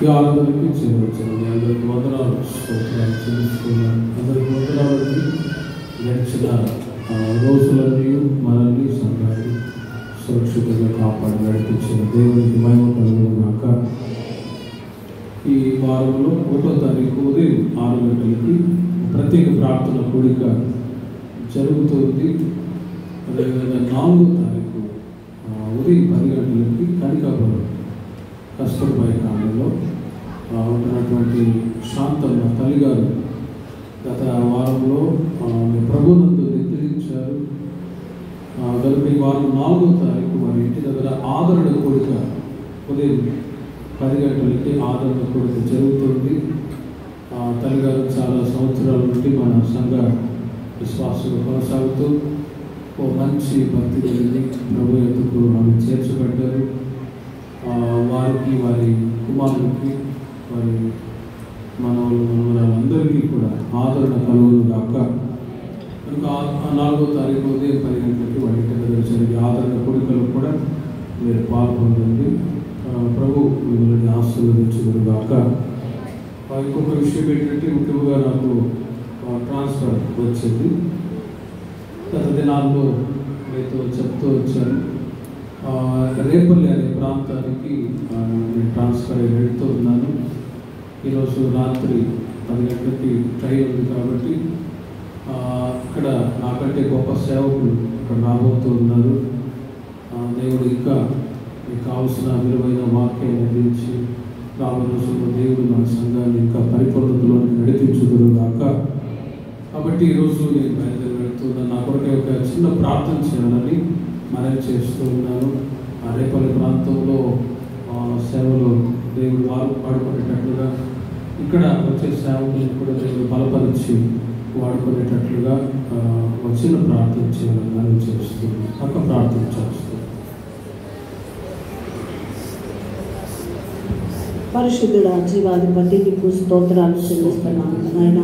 ఈ ఆరాధనకి చేరవచ్చాను. మీ అందరికి వందనాలు స్తోత్రాలు చెల్లిస్తున్నాను. అందరికి వందనాలకి గడిచిన రోజులన్నీ మనల్ని సంఘాన్ని సురక్షితంగా కాపాడి నడిపించిన దేవునికి మహిమ కలుగుగాక. ఈ వారంలో 1వ తారీఖు ఉదయం 6 గంటలకి ప్రత్యేక ప్రార్థన కూడిక జరుగుతుంది. అదేవిధంగా 4వ తారీఖు ఉదయం 10 గంటలకి కనికాపురం కస్తూర్బాయి కాలంలో ఉంటున్నటువంటి శాంతమ్మ తల్లిగారు గత వారంలో ప్రభునందు నిద్రించారు. కనుక ఈ వారం 4వ తారీఖు వారి ఇంటి దగ్గర ఆదరణ కూడిక ఉదయం 10 గంటలకి ఆదరణ కూడిక జరుగుతుంది. తల్లిగారు చాలా సంవత్సరాల నుండి మన సంఘ విశ్వాసంగా కొనసాగుతూ ఓ మంచి భక్తి కలిగి ప్రభు ఎత్తుకు ఆమె చేర్చబడ్డారు. వారికి, వారి కుమారునికి, వారి మనవరాలందరికీ కూడా ఆదరణ కలుగుగాక. కనుక 4వ తారీఖు ఉదయం 10 గంటలకి వారి ఇంటి దగ్గర జరిగే ఆదరణ కూడికలు కూడా మీరు పాల్గొనండి. ప్రభు మిమ్మల్ని ఆశీర్వదించుగాక. ఇంకొక విషయం ఏంటంటే, ముఖ్యంగా నాకు ట్రాన్స్ఫర్ వచ్చింది. గత దినాల్లో మీతో చెప్తూ వచ్చాను. రేపల్లి అనే ప్రాంతానికి నేను ట్రాన్స్ఫర్ అయ్యి వెళ్తూ ఉన్నాను. ఈరోజు రాత్రి 10 గంటలకి ట్రైన్ ఉంది కాబట్టి ఇక్కడ నాకంటే గొప్ప సేవకులు ఇక్కడ రాబోతూ ఉన్నారు. దేవుడు ఇంకా మీకు కావాల్సిన విలువైన వాక్యాన్ని అందించి రాబోయే రోజుల్లో దేవుడు మన సంఘాన్ని ఇంకా పరిపూర్ణతలో నడిపించుదురుగాక. కాబట్టి ఈరోజు నేను బయలుదేరి వెళ్తున్నాను. నా కొరకే ఒక చిన్న ప్రార్థన చేయాలని మనవి చేస్తూ ఉన్నాను. రేపల్లి ప్రాంతంలో సేవలో దేవుడు వాడుకునేటట్లుగా, ఇక్కడ వచ్చే సేవకులను కూడా దేవుడు బలపరిచి వాడుకునేటట్లుగా వచ్చిన ప్రార్థన చేయాలని మనవి చేస్తున్నాను. ఒక ప్రార్థన చేస్తున్నాను. పరిశుద్ధుడా, జీవాధిపతి, నీకు స్తోత్రాలు చెల్లిస్తున్నాను. ఆయన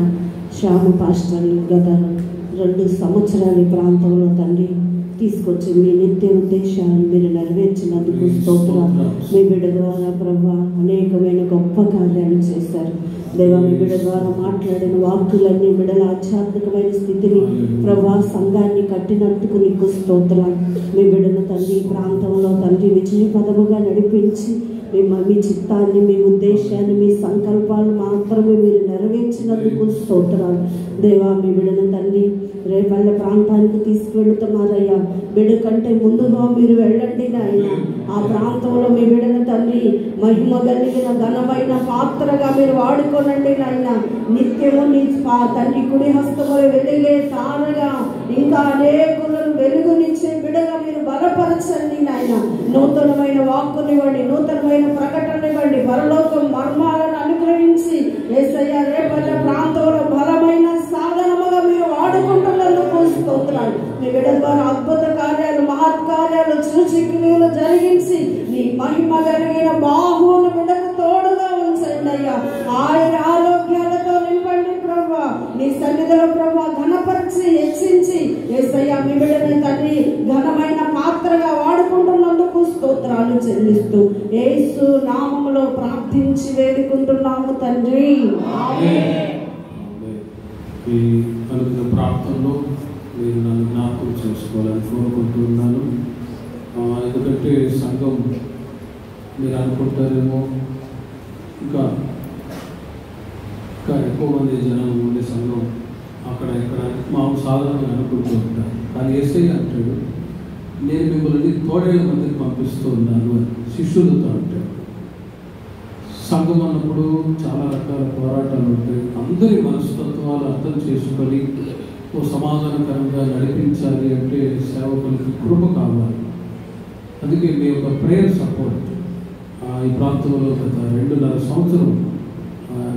శ్యాము పాస్టర్లు గత 2 సంవత్సరాల ప్రాంతంలో తండ్రి తీసుకొచ్చి మీ నిత్య ఉద్దేశాలను మీరు నెరవేర్చినందుకు స్తోత్రాలు. మీ బిడ్డ ద్వారా ప్రభా అనేకమైన గొప్ప కార్యాలు చేశారు. దేవా, మీ బిడ్డ ద్వారా మాట్లాడిన వాక్కులన్నీ బిడ్డల ఆధ్యాత్మికమైన స్థితిని ప్రభా సంఘాన్ని కట్టినందుకు నీకు స్తోత్రాలు. మీ బిడ్డను తండ్రి ప్రాంతంలో తండ్రి విజయపదముగా నడిపించి మీ చిత్తాన్ని, మీ ఉద్దేశాన్ని, మీ సంకల్పాలు మాత్రమే మీరు నెరవేర్చినందుకు స్తోత్రాలు. దేవా, మీ బిడ్డను తండ్రి రేపల్ల ప్రాంతానికి తీసుకువెళుతున్నారయ్యా. బిడ్డ కంటే ముందుగా మీరు వెళ్ళండి నాయన. ఆ ప్రాంతంలో మీ బిడ్డను తండ్రి మహిమ కలిగిన ఘనమైన పాత్రగా మీరు వాడుకోనండి నాయన. నిత్యము నీ తండ్రి కుడి హస్తములు వెలిగే తారగా ఇంకా అనేకులను వెలుగునిచ్చే బిడ్డగా మీరు బలపరచండి నాయన. నూతనమైన వాక్కునివ్వండి, నూతనమైన ప్రకటననివ్వండి, పరలోకం మర్మాలను అనుగ్రహించి యేసయ్య రేపల్ల ప్రాంతంలో బలమైన సాధనముగా మీరు వాడుకుంటున్నందుకు స్తోత్రాలు. మీ బిడ్డ ద్వారా అద్భుత కార్యాలు, మహత్కార్యాలు, సూచక్రియలు జరిగించి నీ మహిమ కలిగిన బాహువును బిడ్డకు తోడుగా ఉంచండి అయ్యా. ఆయన ఆరోగ్యాలతో నింపండి ప్రభా. నీ సన్నిధిలో ప్రభా ఘనపరిచి హెచ్చించి యేసయ్య మీ బిడ్డని తండ్రి ఘనమైన పాత్రగా వాడుకుంటున్నందుకు స్తోత్రాలు చెల్లిస్తూ యేసు నామములో ప్రార్థించి వేడుకుంటున్నాము తండ్రి. ఈ అనుకున్న ప్రాంతంలో మీరు నన్ను జ్ఞాపకం చేసుకోవాలని కోరుకుంటున్నాను. ఎందుకంటే సంఘం మీరు అనుకుంటారేమో ఇంకా ఎక్కువ మంది జనం ఉండే సంఘం అక్కడ ఇక్కడ మాకు సాధారణంగా అనుకుంటూ ఉంటారు. కానీ యేసయ్య అంటాడు, నేను మిమ్మల్ని 3,000 మందిని పంపిస్తూ ఉన్నాను అని శిష్యులతో అంటాడు. సంఘం అన్నప్పుడు చాలా రకాల పోరాటాలు ఉంటాయి. అందరి మనస్తత్వాలు అర్థం చేసుకొని ఓ సమాధానకరంగా నడిపించాలి అంటే సేవకులకి కృప కావాలి. అందుకే మీ యొక్క ప్రేయర్ సపోర్ట్ ఈ ప్రాంతంలో గత 2.5 సంవత్సరం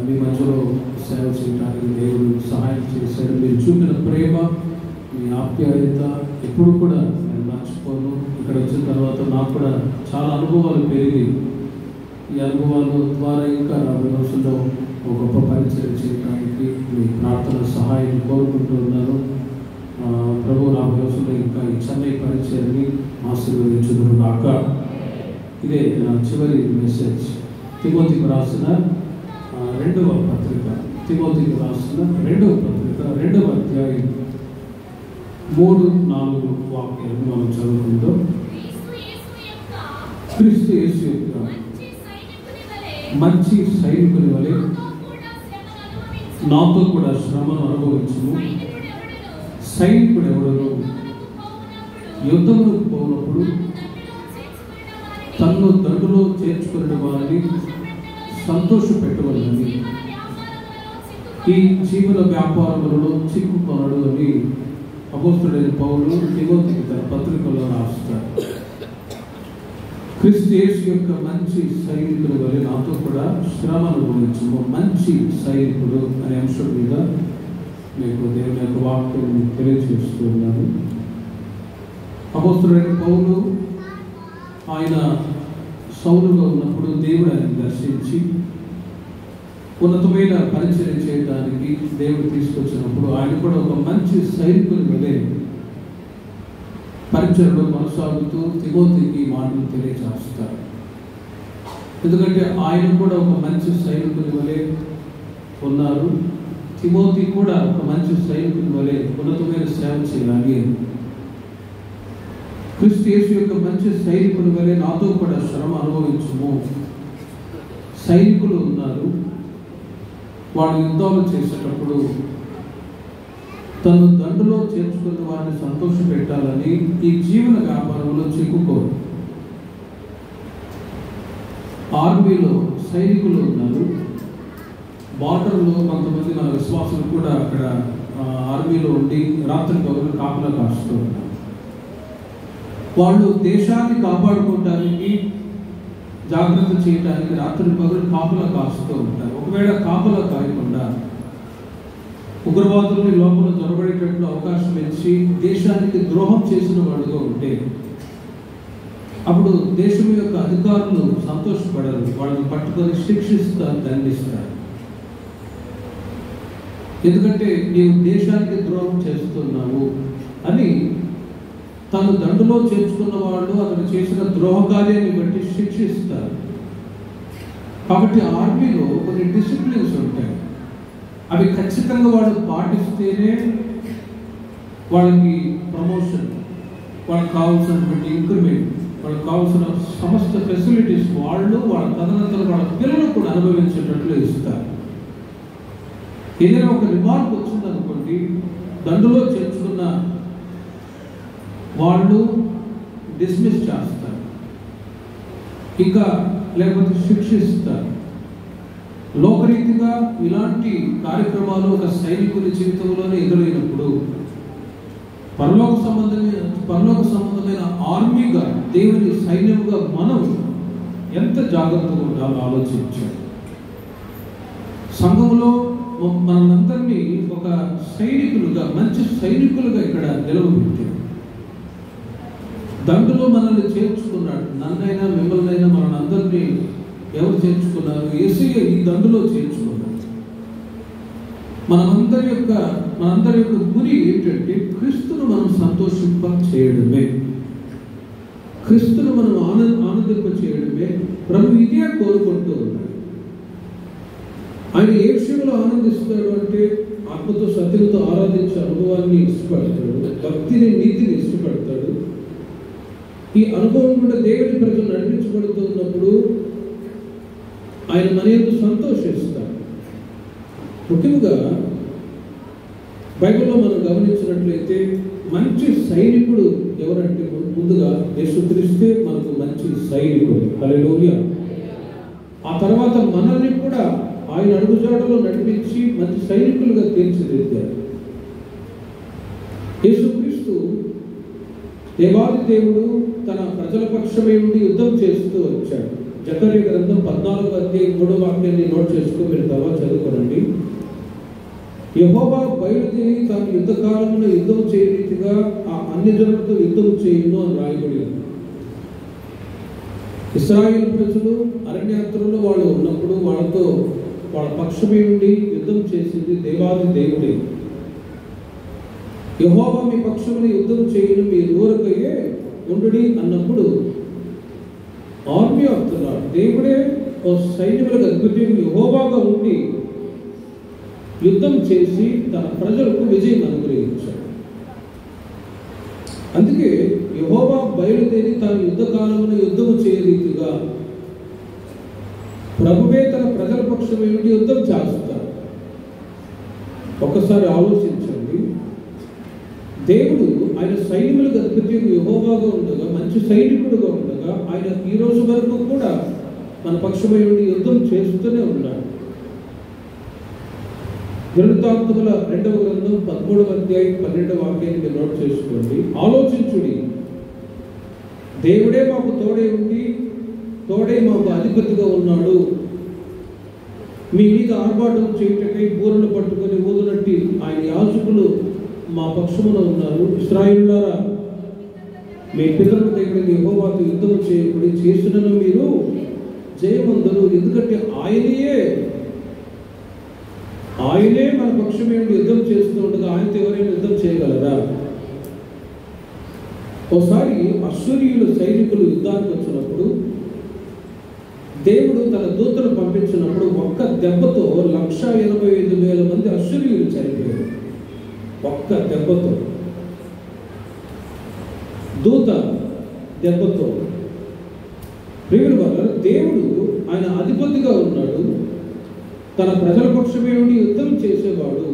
మీ మధ్యలో సేవ చేయడానికి దేవుడు సహాయం చేశాడు. మీరు చూపిన ప్రేమ, మీ ఆప్యాయత ఎప్పుడు కూడా నేను మర్చిపోను. ఇక్కడ వచ్చిన తర్వాత నాకు కూడా చాలా అనుభవాలు పెరిగి ఈ అనుభవాల ద్వారా ఇంకా రాబోయే రోజుల్లో ఒక గొప్ప పరిచయం చేయడానికి మీ ప్రార్థన సహాయం కోరుకుంటూ ఉన్నాను. ప్రభు రాబోయే రోజుల్లో ఇంకా ఈ చెన్నై పరిచయాన్ని ఆశీర్వదించుదురుగాక. ఇదే నా చివరి మెసేజ్. తిమోతికి రాసిన రెండవ పత్రిక, తిమోతికి రాసిన రెండవ పత్రిక 2వ అధ్యాయం 3-4 వాక్యాలను మనం చదువుకుంటాం. క్రీస్తు యేసు యొక్క మంచి సైనికుని వలె నాతో కూడా శ్రమను అనుభవించును. సైనికుడు ఎవడను యుద్ధములకు పోయినప్పుడు తన్ను దండులో చేర్చుకునే వారిని సంతోష పెట్టవలని ఈ జీవన వ్యాపారములలో చిక్కుకొనడు అని అపోస్తలుడైన పౌలు తిమోతికి తన పత్రికలో రాస్తాడు. క్రీస్తు యేసు యొక్క మంచి సైనికుడు వలె నాతో కూడా శ్రమ అనుభవించము. మంచి సైనికుడు అనే అంశం మీద మీకు దేవుని యొక్క వాక్యం తెలియజేస్తూ ఉన్నాను. అపోస్తలుడైన పౌలు ఆయన సౌలుగా ఉన్నప్పుడు దేవుడు ఆయన దర్శించి ఉన్నతమైన పరిచయం చేయడానికి దేవుడు తీసుకొచ్చినప్పుడు ఆయన కూడా ఒక మంచి సైనికుని వలె పరిచయంలో కొనసాగుతూ తిమోతికి మాటలు తెలియజేస్తారు. ఎందుకంటే ఆయన కూడా ఒక మంచి సైనికుని వలె ఉన్నారు. తిమోతి కూడా ఒక మంచి సైనికుని వలె ఉన్నతమైన సేవ చేయాలి. క్రీస్తు యేసు యొక్క మంచి సైనికుని వలె నాతో కూడా శ్రమ అనుభవించుము. సైనికులు ఉన్నారు, వాళ్ళు యుద్ధాలు చేసేటప్పుడు తను దండులో చేర్చుకున్న వారిని సంతోష పెట్టాలని ఈ జీవన వ్యాపారంలో చిక్కుకోరు. ఆర్మీలో సైనికులు ఉన్నారు, బార్డర్లో కొంతమంది మన విశ్వాసులు కూడా అక్కడ ఆర్మీలో ఉండి రాత్రి పగలు కాపలా కాస్తూ ఉన్నారు. వాళ్ళు దేశాన్ని కాపాడుకోవటానికి జాగ్రత్త చేయడానికి రాత్రి పగలు కాపలా కాస్తూ ఉంటారు. ఒకవేళ కాపలా కాయకుండా ఉగ్రవాదుల్ని లోపల దొరబడేటట్లు అవకాశం ఇచ్చి దేశానికి ద్రోహం చేసిన వాడుగా ఉంటే అప్పుడు దేశం యొక్క అధికారులు సంతోషపడరు. వాళ్ళని పట్టుకొని శిక్షిస్తారు, దండిస్తారు. ఎందుకంటే నీవు దేశానికి ద్రోహం చేస్తున్నావు అని తను దండులో చేర్చుకున్న వాళ్ళు అతను చేసిన ద్రోహ కార్యాన్ని బట్టి శిక్షిస్తారు. కాబట్టి ఆర్మీలో కొన్ని డిసిప్లిన్స్ ఉంటాయి. అవి ఖచ్చితంగా వాళ్ళు పాటిస్తేనే వాళ్ళకి ప్రమోషన్, వాళ్ళకి కావాల్సినటువంటి ఇంక్రిమెంట్, వాళ్ళకి కావాల్సిన సమస్త ఫెసిలిటీస్ వాళ్ళు వాళ్ళ తదనంతరం వాళ్ళ పిల్లలు కూడా అనుభవించేటట్లు ఇస్తారు. ఏదైనా ఒక రిమార్క్ వచ్చిందనుకోండి, దండులో చేర్చుకున్న వాళ్ళు డిస్మిస్ చేస్తారు, ఇంకా లేకపోతే శిక్షిస్తారు. లోకరీతిగా ఇలాంటి కార్యక్రమాలు ఒక సైనికుని జీవితంలోనే ఎదురైనప్పుడు పరలోక సంబంధమైన ఆర్మీగా, దేవుని సైన్యంగా మనం ఎంత జాగ్రత్తగా ఉండాలో ఆలోచించాలి. సంఘంలో మనందరినీ ఒక సైనికులుగా, మంచి సైనికులుగా ఇక్కడ నిలవబెట్టాడు. దండులో మనల్ని చేర్చుకున్నాడు. నన్నైనా మిమ్మల్నైనా మనందరినీ ఎవరు చేర్చుకున్నారు? యేసయ్య ఈ దండులో చేర్చుకున్నాడు. మనందరి యొక్క గురి ఏంటంటే క్రీస్తును మనం సంతోషింప చేయడమే, క్రీస్తును మనం ఆనందింప చేయడమే. ప్రభు ఇదే కోరుకుంటూ ఉన్నాడు. ఆయన ఏ విషయంలో ఆనందిస్తాడు అంటే ఆత్మతో సత్యంతో ఆరాధించే అనుభవాన్ని ఇష్టపడతాడు, భక్తిని నీతిని ఇష్టపడతాడు. ఈ అనుభవం కూడా దేవుని ప్రజలు నడిపించబడుతూ ఉన్నప్పుడు ఆయన మన యందు సంతోషిస్తాడు. ముఖ్యంగా బైబిల్లో మనం గమనించినట్లయితే మంచి సైనికుడు ఎవరంటే ముందుగా యేసుక్రీస్తే మనకు మంచి సైనికుడు. హల్లెలూయా. ఆ తర్వాత మనల్ని కూడా ఆయన అడుగుజాడలో నడిపించి మంచి సైనికులుగా తీర్చిదిద్దారు. యేసుక్రీస్తు దేవాది దేవుడు తన ప్రజల పక్షమై ఉండి యుద్ధం చేస్తూ వచ్చాడు. జకర్యా గ్రంథం 14వ అధ్యాయం 3వ వాక్యాన్ని నోట్ చేసుకుని మీరు తర్వాత చదువుకోనండి. యెహోవా బయలుదేరి తాను యుద్ధ కాలంలో యుద్ధం చేయరీతిగా ఆ అన్ని జనులతో యుద్ధం చేయును అని రాయబడి ఉంది. ఇశ్రాయేలు ప్రజలు అరణ్యాత్రలో వాళ్ళు ఉన్నప్పుడు వాళ్ళ పక్షమై ఉండి యుద్ధం చేసింది దేవాది దేవుడే. యెహోవా మీ పక్షమున యుద్ధం చేయను, మీ దూరకయ్యే ఉండుడి అన్నప్పుడు ఆర్మీ ఆఫ్ ద లార్డ్, దేవుడే ఓ సైనికులకు అధిపతి యెహోవాగా ఉండి యుద్ధం చేసి తన ప్రజలకు విజయం అనుగ్రహించాడు. అందుకే యెహోవా బయలుదేరి తాను యుద్ధ కాలమున యుద్ధము చేయరీతిగా ప్రభువే తన ప్రజల పక్షం ఏమిటి యుద్ధం చేస్తారు. ఒకసారి ఆలోచించండి. దేవుడు ఆయన సైనికులకు అధిపతి యెహోవాగా ఉండగా, మంచి సైనికుడుగా ఉండగా, ఆయన ఈ రోజు వరకు కూడా మన పక్షమై ఉండి యుద్ధం చేస్తూనే ఉన్నాడు. వృత్తాంతముల 2వ గ్రంథం 13వ అధ్యాయం 12వ వాక్యాన్ని మీరు నోట్ చేసుకోండి. ఆలోచించుడి, దేవుడే మాకు తోడే మాకు అధిపతిగా ఉన్నాడు. మీ మీద ఆర్భాటం చేయుటకై బూరలు పట్టుకొని ఊదునట్టి ఆయన యాజకులు మా పక్షమున ఉన్నారు. ఇశ్రాయేలులారా, మీ పితరుల దగ్గర యెహోవాతో యుద్ధం చేయబడి చేసినను మీరు జయమందరు. ఎందుకంటే ఆయనే మన పక్షమే యుద్ధం చేస్తూ ఉండగా ఆయనతో ఎవరైనా యుద్ధం చేయగలరా? ఒకసారి అశ్షూరీయుల సైనికులు యుద్ధానికి వచ్చినప్పుడు దేవుడు తన దూతను పంపించినప్పుడు ఒక్క దెబ్బతో 1,85,000 మంది అశ్షూరీయులు చనిపోయారు. ఒక్క దెబ్బతో, దూత దెబ్బతో. ప్రియుల వల్ల దేవుడు ఆయన అధిపతిగా ఉన్నాడు, తన ప్రజల పక్షమే ఉండి యుద్ధం చేసేవాడు.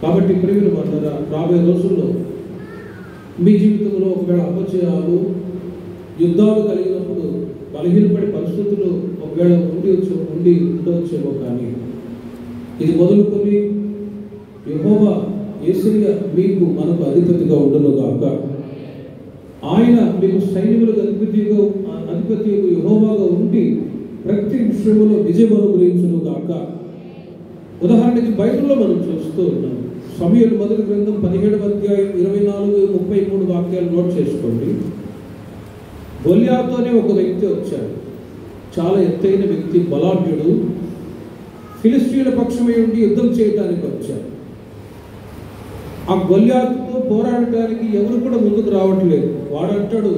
కాబట్టి ప్రియుల వల్ల రాబోయే రోజుల్లో మీ జీవితంలో ఒకవేళ అపజయాలు, యుద్ధాలు కలిగినప్పుడు బలహీనపడే పరిస్థితులు ఒకవేళ ఉండవచ్చేమో, కానీ ఇది మొదలుకొని యెహోవా యేసయ్య మీకు మనకు అధిపతిగా ఉండునుగాక. ఆయన మీకు సైనికులకు అధిపతి యెహోవాగా ఉండి ప్రతి విషయంలో విజయం అనుగ్రహించునుగాక. ఉదాహరణకి బైబిల్లో మనం చూస్తూ ఉన్నాం. సమూయేలు మొదటి గ్రంథం 17వ అధ్యాయం 24-33 వాక్యాలు నోట్ చేసుకోండి. గొల్యాతు అనే ఒక వ్యక్తి వచ్చాడు. చాలా ఎత్తైన వ్యక్తి, బలాఢ్యుడు. ఫిలిష్తీయుల పక్షమై ఉండి యుద్ధం చేయడానికి వచ్చాడు. ఆ గొల్యాతుతో పోరాడటానికి ఎవరు కూడా ముందుకు రావట్లేదు. వాడు అంటాడు,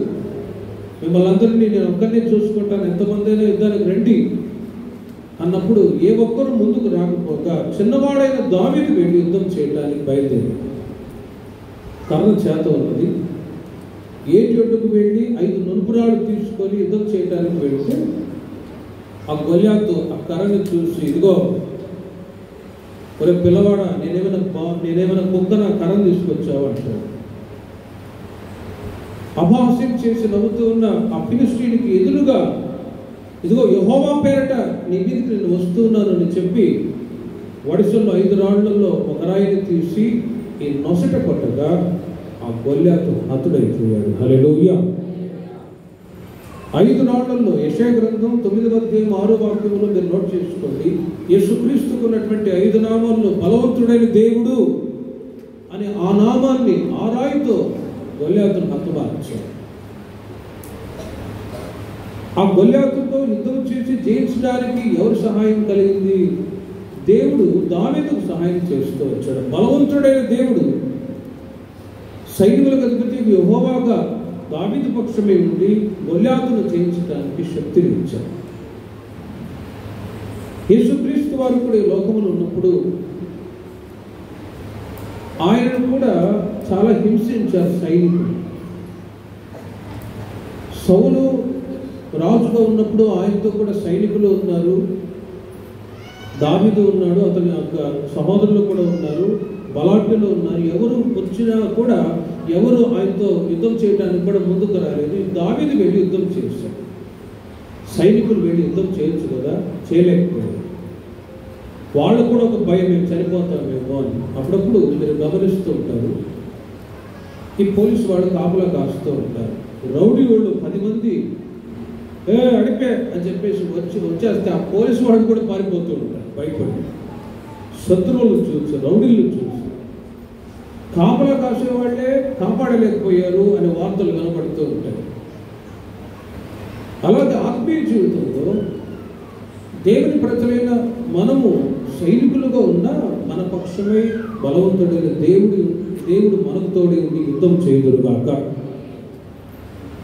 మిమ్మల్ని అందరినీ నేను ఒక్కరినే చూసుకుంటాను, ఎంతమంది అయినా యుద్ధానికి రండి అన్నప్పుడు ఏ ఒక్కరు ముందుకు రాకపోగా చిన్నవాడైన దావీదు వెళ్ళి యుద్ధం చేయడానికి బయలుదేరి కర్ర చేత ఉన్నది. ఏటి ఒడ్డుకు వెళ్ళి 5 నునుపురాలు తీసుకొని యుద్ధం చేయడానికి వెళితే ఆ గొల్యాతు ఆ కర్రని చూసి, ఇదిగో ఒరే పిల్లవాడ, నేనేమైనా కుక్కన కర్రను తీసుకొచ్చావు అంటాడు. అపహాస్యం చేసి నవ్వుతూ ఉన్న ఆ ఫిలిష్తీయునికి ఎదురుగా, ఇదిగో యెహోవా పేరట నీ మీదకి నేను వస్తున్నాను అని చెప్పి వడిసల్లో 5 రాళ్లలో ఒక రాయిని తీసి ఈ నొసట కొట్టగా ఆ గొల్యాతు హతుడైపోయాడు. హల్లెలూయా. 5 రాళ్లలో యెషయా గ్రంథం 9వ అధ్యాయం 6వ వాక్యంలో మీరు నోట్ చేసుకోండి. యేసుక్రీస్తుకు ఉన్నటువంటి 5 నామాల్లో బలవంతుడైన దేవుడు అనే ఆ నామాన్ని ఆ రాయితో గొల్యాతును హతమార్చాడు. ఆ గొల్యాతుతో యుద్ధం చేసి జయించడానికి ఎవరు సహాయం కలిగింది? దేవుడు దావీదుకు సహాయం చేస్తూ వచ్చాడు. బలవంతుడైన దేవుడు సైనికులకు అధిపతి యెహోవాగా దావీదు పక్షమే ఉండి గొల్యాతును జయించడానికి శక్తిని ఇచ్చాడు. యేసుక్రీస్తు వారు కూడా ఈ లోకములో ఉన్నప్పుడు ఆయనను కూడా చాలా హింసించారు సైనికులు. సౌలు రాజుగా ఉన్నప్పుడు ఆయనతో కూడా సైనికులు ఉన్నారు, దావీదు ఉన్నాడు, అతని యొక్క సహోదరులు కూడా ఉన్నారు, బలాఢ్యులు ఉన్నారు. ఎవరు వచ్చినా కూడా ఎవరు ఆయనతో యుద్ధం చేయడానికి కూడా ముందుకు రాలేదు. దావీదు వెళ్ళి యుద్ధం చేశాడు. సైనికులు వెళ్ళి యుద్ధం చేయొచ్చు కదా, చేయలేకపోయారు. వాళ్ళు కూడా ఒక భయం, మేము చనిపోతామేమో అని. అప్పుడప్పుడు మీరు గమనిస్తూ ఉంటారు, ఈ పోలీసు వాళ్ళు కాపలా కాస్తూ ఉంటారు. రౌడీ వాళ్ళు 10 మంది అడిపే అని చెప్పేసి వచ్చేస్తే ఆ పోలీసు వాళ్ళు కూడా పారిపోతూ ఉంటారు భయపడి. శత్రువులు చూసి, రౌడీలు చూసి కాపలా కాసే వాళ్ళే కాపాడలేకపోయారు అనే వార్తలు కనబడుతూ ఉంటాయి. అలాగే ఆత్మీయ జీవితంలో దేవుని ప్రజలైన మనము సైనికులుగా ఉన్న మన పక్షమై బలవంతుడైన దేవుడు మనకు తోడే ఉండి యుద్ధం చేయుదురుగాక.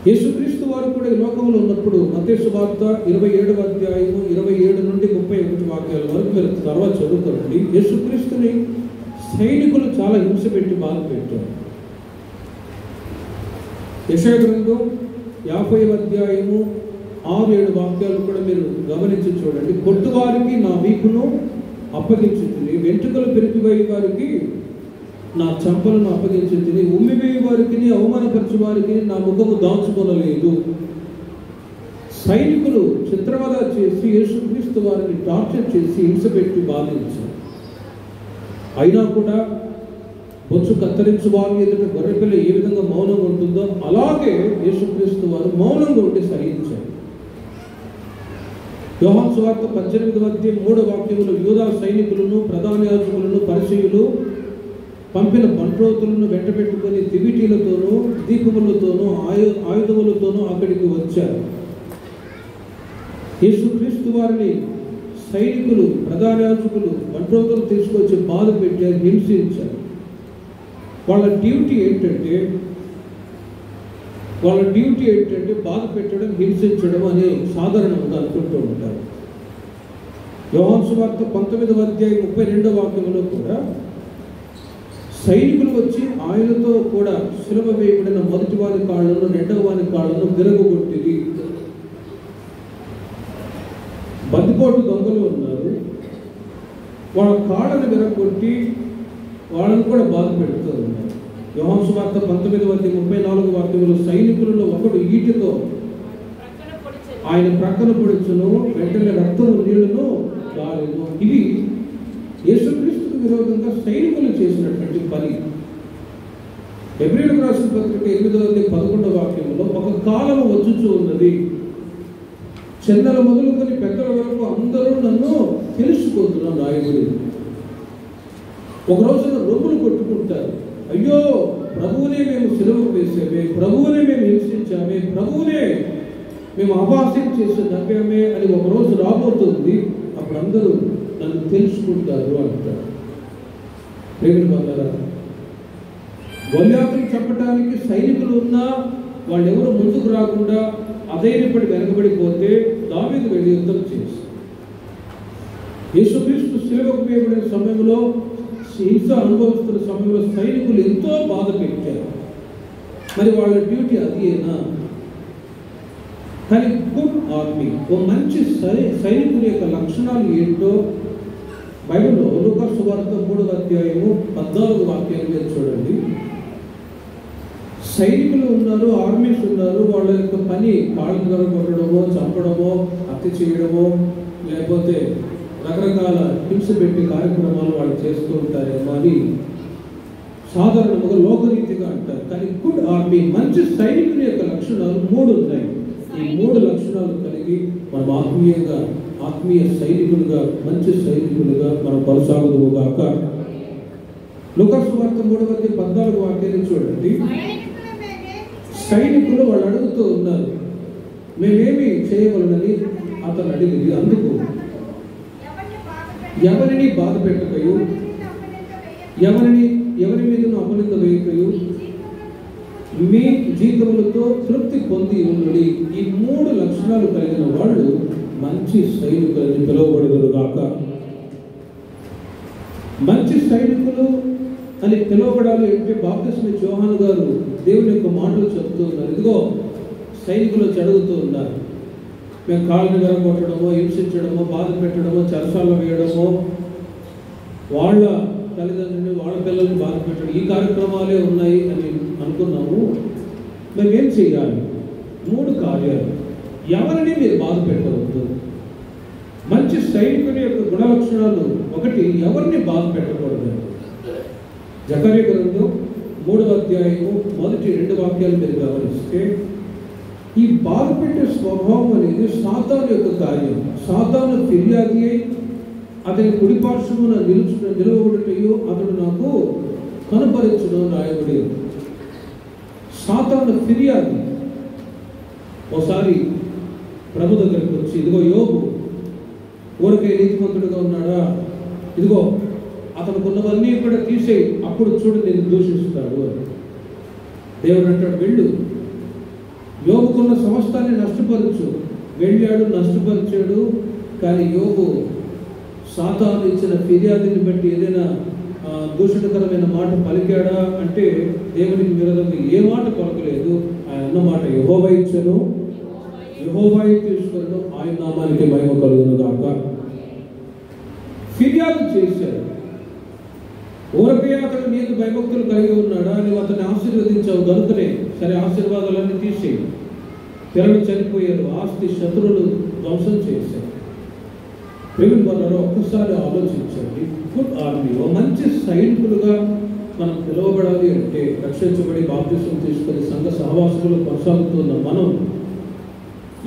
యేసుక్రీస్తు వారు కూడా ఈ లోకంలో ఉన్నప్పుడు మత్తయి సువార్త 27వ అధ్యాయము 27 నుండి 31 వాక్యాల వరకు మీరు తర్వాత చదువుకోండి. యేసుక్రీస్తుని సైనికులు చాలా హింస పెట్టి బాధ పెట్టారు. యెషయా గ్రంథం 50వ అధ్యాయము 6-7 వాక్యాలు కూడా మీరు గమనించి చూడండి. కొట్టువారికి నా వీపును అప్పగించుతుంది, వెంట్రుకలు పెరిగిపోయే వారికి నా చంపలను అప్పగించుతుంది, ఉమ్మివేయి వారికి అవమానపరచు వారికి నా ముఖము దాచుకొనలేదు. సైనికులు చిత్రవద చేసి యేసుక్రీస్తు వారిని టార్చర్ చేసి హింస పెట్టి బాధించారు. అయినా కూడా బొచ్చు కత్తిరించు వారి ఎదుట గొర్రెపిల్ల ఏ విధంగా మౌనంగా ఉంటుందో అలాగే యేసుక్రీస్తు వారు మౌనంగా ఉండి సహించారు. యోహాను సువార్త 18వ అధ్యాయం 3వ వాక్యములో యూదా సైనికులను ప్రధాన యాజకులను పరిసయ్యులు పంపిన బంట్రోతులను వెంటబెట్టుకొని దివిటీలతోనూ దీపములతోనూ ఆయుధములతోనూ అక్కడికి వచ్చారు. యేసుక్రీస్తు వారిని సైనికులు ప్రధాన యాజకులు బంట్రోతులు తీసుకొచ్చి బాధ పెట్టారు, హింసించారు. వాళ్ళ డ్యూటీ ఏంటంటే బాధ పెట్టడం, హింసించడం అనే సాధారణంగా అనుకుంటూ ఉంటారు. యోహాను సువార్త 19వ అధ్యాయం 32వ వాక్యంలో కూడా సైనికులు వచ్చి ఆయనతో కూడా శిలువ వేయబడిన మొదటి వారి కాళ్ళను రెండవ వారి కాళ్ళను విరగొట్టిరి. బందిపోటు దొంగలు ఉన్నారు, వాళ్ళ కాళ్ళను విరగొట్టి వాళ్ళను కూడా బాధ పెడుతూ ఉన్నారు. యోహాను సువార్త 19వ అధ్యాయం 34వ వాక్యంలో సైనికులలో ఒకడు ఈటెతో ఆయన ప్రక్కన పొడుచును, వెంటనే రక్తము నీళ్లను రాలేదు. ఇవి యేసుక్రీస్తుకు విరోధంగా సైనికులు చేసినటువంటి పని. హెబ్రీయులకు రాసిన పత్రిక 8వ అధ్యాయం 11వ వాక్యంలో ఒక కాలము వచ్చుచూ ఉన్నది, చిన్నల మొదలుకొని పెద్దల వరకు అందరూ నన్ను తెలుసుకుంటున్నాను నాయకుడు. ఒక రోజున రొమ్ములు కొట్టుకుంటారు, అయ్యో ప్రభువునే మేము సిలువకు వేసామే, ప్రభువునే మేము హింసించామే, ప్రభువునే మేము అపహాస్యం చేసి నవ్వామే అని ఒక రోజు రాబోతుంది. అప్పుడు అందరూ నన్ను తెలుసుకుంటారు అంటారు. ప్రేమిని బంగారా, గొల్యాతును చంపడానికి సైనికులు ఉన్నా వాళ్ళెవరూ ముందుకు రాకుండా అధైర్యపడి వెనకబడిపోతే దావీదు వెళ్ళి యుద్ధం చేసి యేసుక్రీస్తు సిలువకు వేయబడిన సమయంలో హింస అనుభవిస్తున్న సమయంలో సైనికులు ఎంతో బాధ పెట్టారు. మరి వాళ్ళ డ్యూటీ అదేనా? కానీ గుడ్ ఆర్మీ, ఓ మంచి సైనికుని యొక్క లక్షణాలు ఏంటో బైబిల్లో లూకా సువార్త 3వ అధ్యాయము 14వ వాక్యాన్ని మీరు చూడండి. సైనికులు ఉన్నారు, ఆర్మీస్ ఉన్నారు, వాళ్ళ యొక్క పని కాళ్ళ ద్వారా కొట్టడమో, చంపడమో, హత్య చేయడమో, లేకపోతే రకరకాల హింస పెట్టి కార్యక్రమాలు వాళ్ళు చేస్తూ ఉంటారేమో అని సాధారణంగా లోకరీతిగా అంటారు. కానీ గుడ్ ఆర్మీ, మంచి సైనికుని యొక్క లక్షణాలు 3 ఉన్నాయి. ఈ 3 లక్షణాలు కలిగి మనం ఆత్మీయ సైనికులుగా, మంచి సైనికులుగా మనం కొనసాగుదుముగాక. లూకా సువార్త 3వ అధ్యాయం 14వ వాక్యాన్ని చూడండి. సైనికులు వాళ్ళు అడుగుతూ ఉన్నారు, మేమేమి చేయగలనని అతను అడిగింది. అందుకు ఎవరిని బాధ పెట్టకయు, ఎవరి మీదను అపనింద వేయకయు, మీ జీవితములతో తృప్తి పొంది ఉండి. ఈ 3 లక్షణాలు కలిగిన వాళ్ళు మంచి సైనికులని పిలువబడదురుగాక. మంచి సైనికులు అని పిలువబడాలి అంటే బాప్తిస్మ యోహాను గారు దేవుని యొక్క మాటలు చెప్తూ ఉన్నారు. ఇదిగో సైనికులు చదువుతూ ఉన్నారు, మేము కాళ్ళని విరగొట్టడమో, హింసించడమో, బాధ పెట్టడమో, చెరసాల్లో వేయడమో, వాళ్ళ తల్లిదండ్రులని వాళ్ళ పిల్లల్ని బాధ పెట్టడం, ఈ కార్యక్రమాలే ఉన్నాయి అని అనుకున్నాము. మేమేం చేయాలి? 3 కార్యాలు. ఎవరిని మీరు బాధ పెట్టవద్దు. మంచి సైనికుని యొక్క గుణలక్షణాలు 1, ఎవరిని బాధ పెట్టకూడదు. జకర్యా గ్రంథం 3వ అధ్యాయము మొదటి 2 వాక్యాలు మీరు గమనిస్తే ఈ బాధ పెట్టే స్వభావం అనేది సాతాను యొక్క కార్యం. సాతాను ఫిర్యాది అయి అతని కుడిపార్శ్వమున నిలువబడుటయు అతడు నాకు కనపరచును రాయబడి. సాతాను ఫిర్యాది ఒకసారి ప్రభు దగ్గరికి వచ్చి, ఇదిగో యోబు ఊరికే నీతిమంతుడుగా ఉన్నాడా, ఇదిగో అతనికి ఉన్నవన్నీ కూడా తీసేయి, అప్పుడు చూడు నేను దూషిస్తాడు అని. దేవుడు అంటాడు, వెళ్ళు, యోబుకున్న సమస్తాన్ని నష్టపరచు వెళ్ళాడు, నష్టపరిచాడు. కానీ యోబు సాతాను ఇచ్చిన ఫిర్యాదుని బట్టి ఏదైనా దూషణకరమైన మాట పలికాడా అంటే దేవునికి విరోధంగా ఏ మాట పలకలేదు. ఆయన అన్న మాట యెహోవా ఇచ్చెను, యెహోవా తీసుకున్నాడు, ఆయన నామానికి మహిమ కలుగును గాక. ఫిర్యాదు చేశాడు. ఊరకే అతడు నీకు భయభక్తులు కలిగి ఉన్నాడా, నువ్వు అతన్ని ఆశీర్వదించావు కనుకనే సరే ఆశీర్వాదాలన్నీ తీసేయి. పిల్లలు చనిపోయారు, ఆస్తి శత్రువులు ధ్వంసం చేశారు. ప్రేమిన వాళ్ళలో ఒక్కసారి ఆలోచించండి. గుడ్ ఆర్మీలో మంచి సైనికులుగా మనం పిలువబడాలి అంటే రక్షించబడి బాప్తిసం తీసుకొని సంఘ సహవాసంలో కొనసాగుతున్న మనం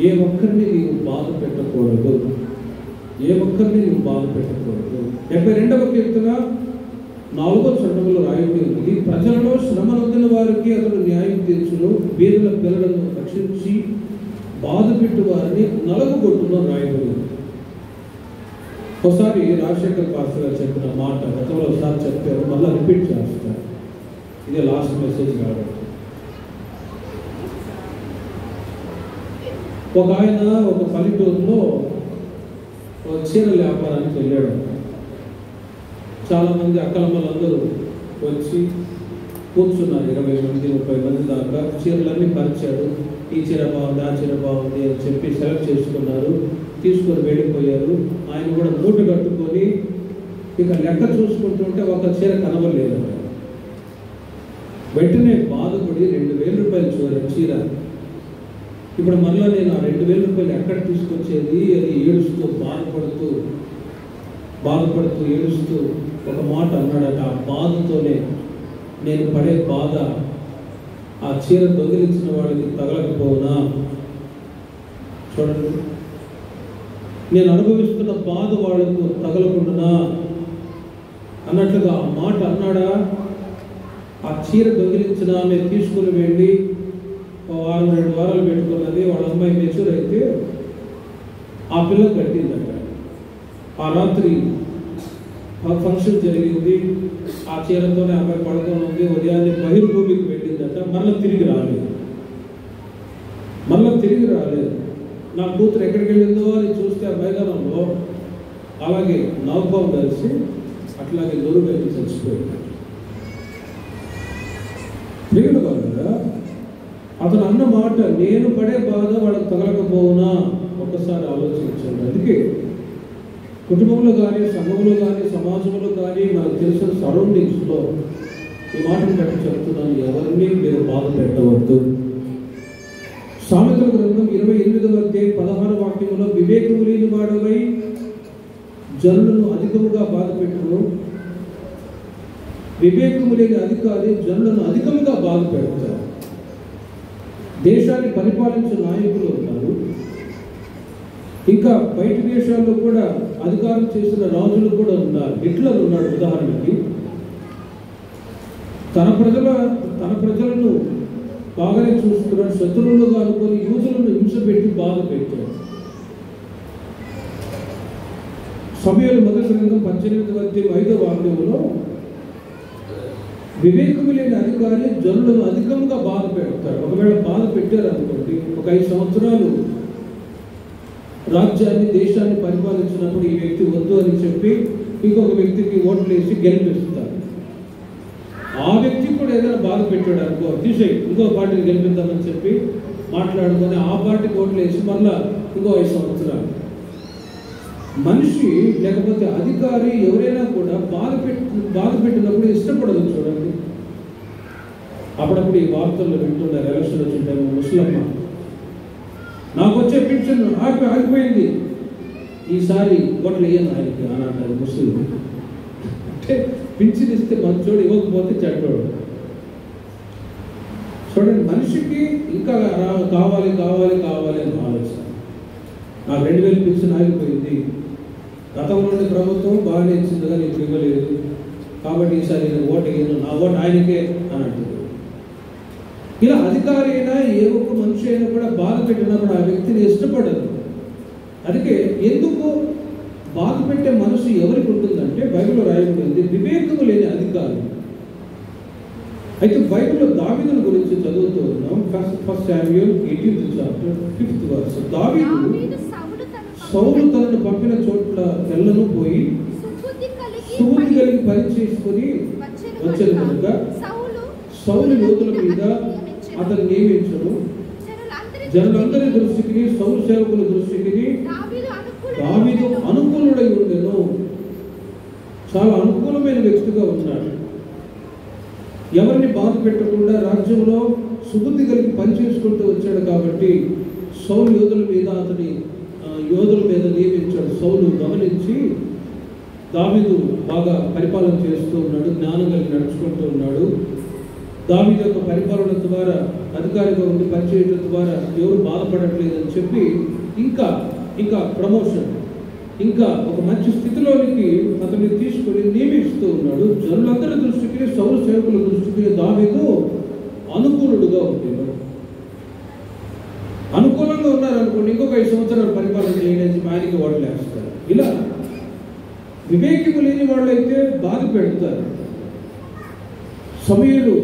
ఏ ఒక్కరిని నీవు బాధ పెట్టకూడదు, ఏ ఒక్కరిని నీవు బాధ పెట్టకూడదు. 72వ కీర్తన 4వ చరణంలో రాయబడి ఉంది, ప్రజలలో శ్రమ నొందిన వారికి అతడు న్యాయం తీర్చును, బీదల పిల్లలను రక్షించి బాధ పెట్టు వారిని నలుగుగొట్టును రాయబడి ఉంది. ఒకసారి రాజశేఖర్ పాస్టర్ గారు చెప్పిన మాట గతంలో ఒకసారి చెప్పారు, మళ్ళీ రిపీట్ చేస్తారు. ఇదే లాస్ట్ మెసేజ్ కాబట్టి. ఒక ఆయన ఒక పల్లెటూరులో చీరల వ్యాపారానికి వెళ్ళాడు. చాలామంది అక్కలమ్మలందరూ వచ్చి కూర్చున్నారు, 20 మంది 30 మంది దాకా. చీరలన్నీ పరిచాడు. ఈ చీర బాగుంది, ఆ చీర బాగుంది అని చెప్పి సెలెక్ట్ చేసుకున్నారు, తీసుకొని వెళ్ళిపోయారు. ఆయన కూడా మూట కట్టుకొని ఇక లెక్క చూసుకుంటుంటే ఒక చీర కనవలేదు. వెంటనే బాధపడి 2000 రూపాయలు చీర. ఇప్పుడు మళ్ళీ నేను ఆ 2000 రూపాయలు ఎక్కడ తీసుకొచ్చేది అని ఏడుస్తూ బాధపడుతూ ఏడుస్తూ ఒక మాట అన్నాడట. ఆ బాధతోనే నేను పడే బాధ ఆ చీర దొంగిలించిన వాళ్ళకి తగలకపోవునా? చూడండి, నేను అనుభవిస్తున్న బాధ వాళ్ళకు తగలకుండా అన్నట్లుగా ఆ మాట అన్నాడా. ఆ చీర దొంగిలించిన ఆమె తీసుకుని వెళ్ళి 1-2 వారాలు పెట్టుకున్నది. వాళ్ళ అమ్మాయి మెచ్యూర్ అయితే ఆ పిల్ల కట్టిందట. ఆ రాత్రి ఫంక్షన్ జరిగింది. ఆ చీరతోనే అమ్మాయి పడుకొని ఉంది. ఉదయాన్నే బహిర్భూమికి వెళ్ళిందట. మళ్ళీ తిరిగి రాలేదు. నా కూతురు ఎక్కడికి వెళ్ళిందో అని చూస్తే ఆ మైదానంలో అలాగే నవ్వుపాము కలిసి అట్లాగే దొరుకుని చచ్చిపోయింది. ప్రియుడు కదా, అతను అన్న మాట నేను పడే బాధ వాళ్ళకి తగలకపోవునా? ఒక్కసారి ఆలోచించండి. అందుకే కుటుంబంలో కానీ, సంఘంలో కానీ, సమాజంలో కానీ, మనకు తెలిసిన సరౌండింగ్స్లో ఈ మాటను బట్టి చెప్తున్నాను, ఎవరిని మీరు బాధ పెట్టవద్దు. సామెతల గ్రంథం 28వ అధ్యాయం 16వ వాక్యంలో వివేకము లేని వాడవై జనులను అధికముగా బాధ పెట్టును. వివేకము లేని అధికారి జనులను అధికముగా బాధ పెడతారు. దేశాన్ని పరిపాలించే నాయకులు ఉన్నారు, ఇంకా బయట దేశాల్లో కూడా అధికారం చేసిన రాజులు కూడా ఉన్నారు. హిట్లర్ ఉన్నాడు ఉదాహరణకి. తన ప్రజలను బాగానే చూస్తున్నాడు, శత్రువులుగా అనుకొని యూదులను హింసపెట్టి బాధ పెట్టాడు. సమూయేలు మొదటి గ్రంథం 18వ అధ్యాయం 5వ వాక్యంలో వివేకము లేని అధికారి జనులను అధికంగా బాధ పెడతాడు. ఒకవేళ బాధ పెట్టారు అనుకోండి, ఒక 5 సంవత్సరాలు రాజ్యాన్ని దేశాన్ని పరిపాలించినప్పుడు ఈ వ్యక్తి వద్దు అని చెప్పి ఇంకొక వ్యక్తికి ఓట్లు వేసి గెలిపిస్తారు. ఆ వ్యక్తి కూడా ఏదైనా బాధ పెట్టాడు అనుకో, తీసేయి ఇంకో పార్టీని గెలిపిద్దామని చెప్పి మాట్లాడుకొని ఆ పార్టీకి ఓట్లు వేసి మళ్ళా ఇంకో 5 సంవత్సరాలు. మనిషి లేకపోతే అధికారి ఎవరైనా కూడా బాధ పెట్టినప్పుడు ఇష్టపడదు. చూడండి, అప్పుడప్పుడు ఈ వార్తల్లో వింటున్నారు, ఎలక్షన్ వచ్చిన టైం ముసలమ్మ నాకు వచ్చే పెన్షన్ ఆగిపోయింది, ఈసారి ఓట్లు వేయను ఆయనకి అని అంటారు ముసలి. అంటే పింఛన్ ఇస్తే మంచోడు, ఇవ్వకపోతే చెడ్డోడు. చూడండి, మనిషికి ఇంకా కావాలి అని ఆలోచన. నాకు 2000 పింఛన్ ఆగిపోయింది, గతంలోని ప్రభుత్వం బాగానే ఇచ్చిందిగా నీకు ఇవ్వలేదు, కాబట్టి ఈసారి నేను ఓటు వేయను, నా ఓటు ఆయనకే అని అంటుంది. ఇలా అధికారి అయినా ఏ ఒక్క మనిషి అయినా కూడా బాధ పెట్టినప్పుడు ఆ వ్యక్తిని ఇష్టపడదు. అందుకే ఎందుకు బాధ పెట్టే మనసు ఎవరికి ఉంటుందంటే బైబిల్లో రాయబడింది, వివేకము లేని అధికారి. అయితే బైబిల్లో దావీదుని గురించి చదువుతూ ఉన్నాం. First Samuel 18th chapter 5th verse. దావీదు సౌలు తనను పంపిన చోట్ల ఎల్లను పోయి సుబుద్ధి కలిగి పని చేసుకుని వచ్చేది కనుక సౌలు యోధుల మీద అతను నియమించను. జనులందరి దృష్టికి సౌలు సేవకుల దృష్టికి దావీదు అనుకూలుడై ఉండెను. చాలా అనుకూలమైన వ్యక్తిగా ఉన్నాడు. ఎవరిని బాధ పెట్టకుండా రాజ్యంలో సుబుద్ధి కలిగి పనిచేసుకుంటూ వచ్చాడు కాబట్టి సౌలు యోధుల మీద యోధుల మీద నియమించాడు. సౌలు గమనించి దావీదు బాగా పరిపాలన చేస్తూ ఉన్నాడు, జ్ఞానం కలిగి నడుచుకుంటూ ఉన్నాడు. దావీదు యొక్క పరిపాలన ద్వారా అధికారిగా ఉండి పనిచేయడం ద్వారా ఎవరు బాధపడట్లేదని చెప్పి ఇంకా ప్రమోషన్, ఇంకా ఒక మంచి స్థితిలోనికి అతన్ని తీసుకొని నియమిస్తూ ఉన్నాడు. జనులందరి దృష్టికి సౌలు సేవకుల దృష్టికి దావీదు అనుకూలుడుగా ఉండేవాడు. అనుకూలంగా ఉన్నారనుకోండి, ఇంకొక 5 సంవత్సరాలు పరిపాలన చేయడానికి ఆయనకి ఓట్లు వేస్తారు. ఇలా వివేకము లేని వాళ్ళైతే బాధ పెడతారు. సమూయేలు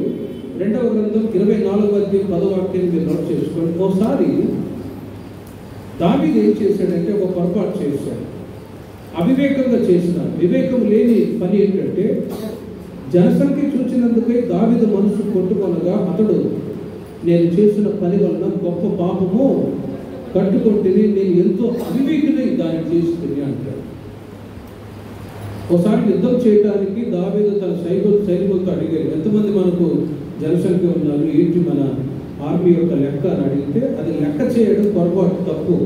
2వ గ్రంథం 24వ అధ్యాయం 10వ వాక్యాన్ని మీరు నోట్ చేసుకోండి. ఒకసారి దావీదు ఏం చేశాడంటే ఒక పొరపాటు చేశాడు. అవివేకంగా చేసిన వివేకం లేని పని ఏంటంటే జనసంఖ్య చూసినందుకే దావీదు మనసు కొట్టుకొనగా అతడు నేను చేసిన పని వలన గొప్ప పాపము కట్టుకుంటేనే నేను ఎంతో అవివేకిని దాన్ని చేసుకుని అంటాడు. ఒకసారి యుద్ధం చేయడానికి దావీదు తన సైనికులతో అడిగారు, ఎంతమంది మనకు జనసంఖ్య ఉన్నారు, ఏంటి మన ఆర్మీ యొక్క లెక్క అని అడిగితే అది లెక్క చేయడం పొరపాటు, తప్పు.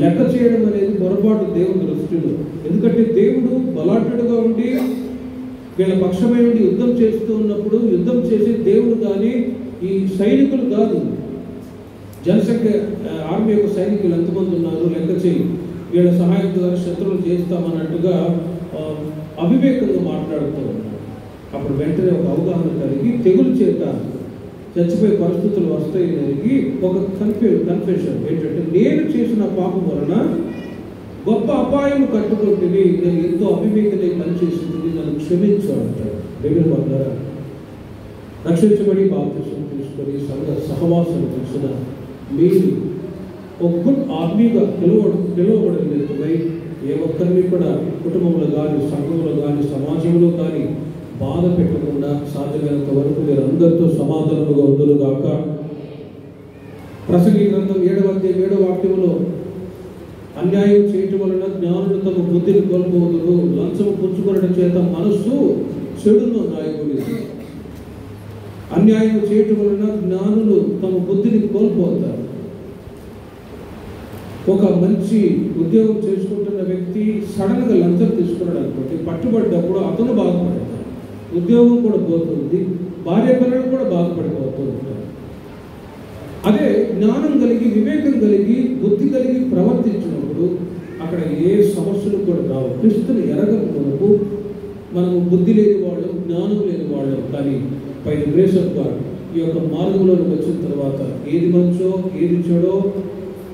లెక్క చేయడం అనేది పొరపాటు దేవుని దృష్టిలో. ఎందుకంటే దేవుడు బలాఢ్యుడుగా ఉండి వీళ్ళ పక్షమై ఉండి యుద్ధం చేస్తూ ఉన్నప్పుడు యుద్ధం చేసే దేవుడు కానీ ఈ సైనికులు కాదు. జనసంఖ్య ఆర్మీ యొక్క సైనికులు ఎంతమంది ఉన్నారు లెక్క చేయి, వీళ్ళ సహాయం ద్వారా శత్రువులు చేస్తామన్నట్టుగా అవివేకంగా మాట్లాడుతూ ఉన్నారు. అప్పుడు వెంటనే ఒక అవగాహన కలిగి తెగులు చేత చచ్చిపోయే పరిస్థితులు వస్తాయని ఒక కన్ఫెషన్ ఏంటంటే నేను చేసిన పాపం వలన గొప్ప అపాయం కట్టుకుంటుంది, నేను ఎంతో అవివేకనే పనిచేస్తుంది, నన్ను క్షమించు అంటాడు. దేవుని బంగారా రక్షించబడి బాప్తిసం తీసుకొని సంఘ సహవాసం తెలిసిన మీరు ఒక గుడ్ ఆర్మీగా పిలువబడినట్టుగా ఏ ఒక్కరిని కూడా కుటుంబంలో కానీ సంఘంలో కానీ సమాజంలో కానీ బాధ పెట్టకుండా సాధ్యమైనంత వరకు మీరు అందరితో సమాధానముగా ఉందురుగాక. ప్రసంగి గ్రంథం 7వ అధ్యాయం 7వ వాక్యంలో అన్యాయం చేయటం వలన జ్ఞానులు తమ బుద్ధిని కోల్పోదురు, లంచము పుచ్చుకొనడం చేత మనస్సు చెడును నాయకుడి. అన్యాయం చేయటం వలన జ్ఞానులు తమ బుద్ధిని కోల్పోతారు. ఒక మంచి ఉద్యోగం చేసుకుంటున్న వ్యక్తి సడన్గా లంచం తీసుకున్నాడు అనుకోండి, పట్టుబడ్డప్పుడు అతను బాధపడతాడు, ఉద్యోగం కూడా పోతుంది, భార్య పిల్లలు కూడా బాధపడిపోతూ ఉంటారు. అదే జ్ఞానం కలిగి వివేకం కలిగి బుద్ధి కలిగి ప్రవర్తించినప్పుడు అక్కడ ఏ సమస్యలు కూడా రావు. క్రీస్తుని ఎరగకపోవరకు మనము బుద్ధి లేని వాళ్ళం, జ్ఞానం లేని వాళ్ళం. కానీ by the grace of God ఈ యొక్క మార్గంలోకి వచ్చిన తర్వాత ఏది మంచో ఏది చెడో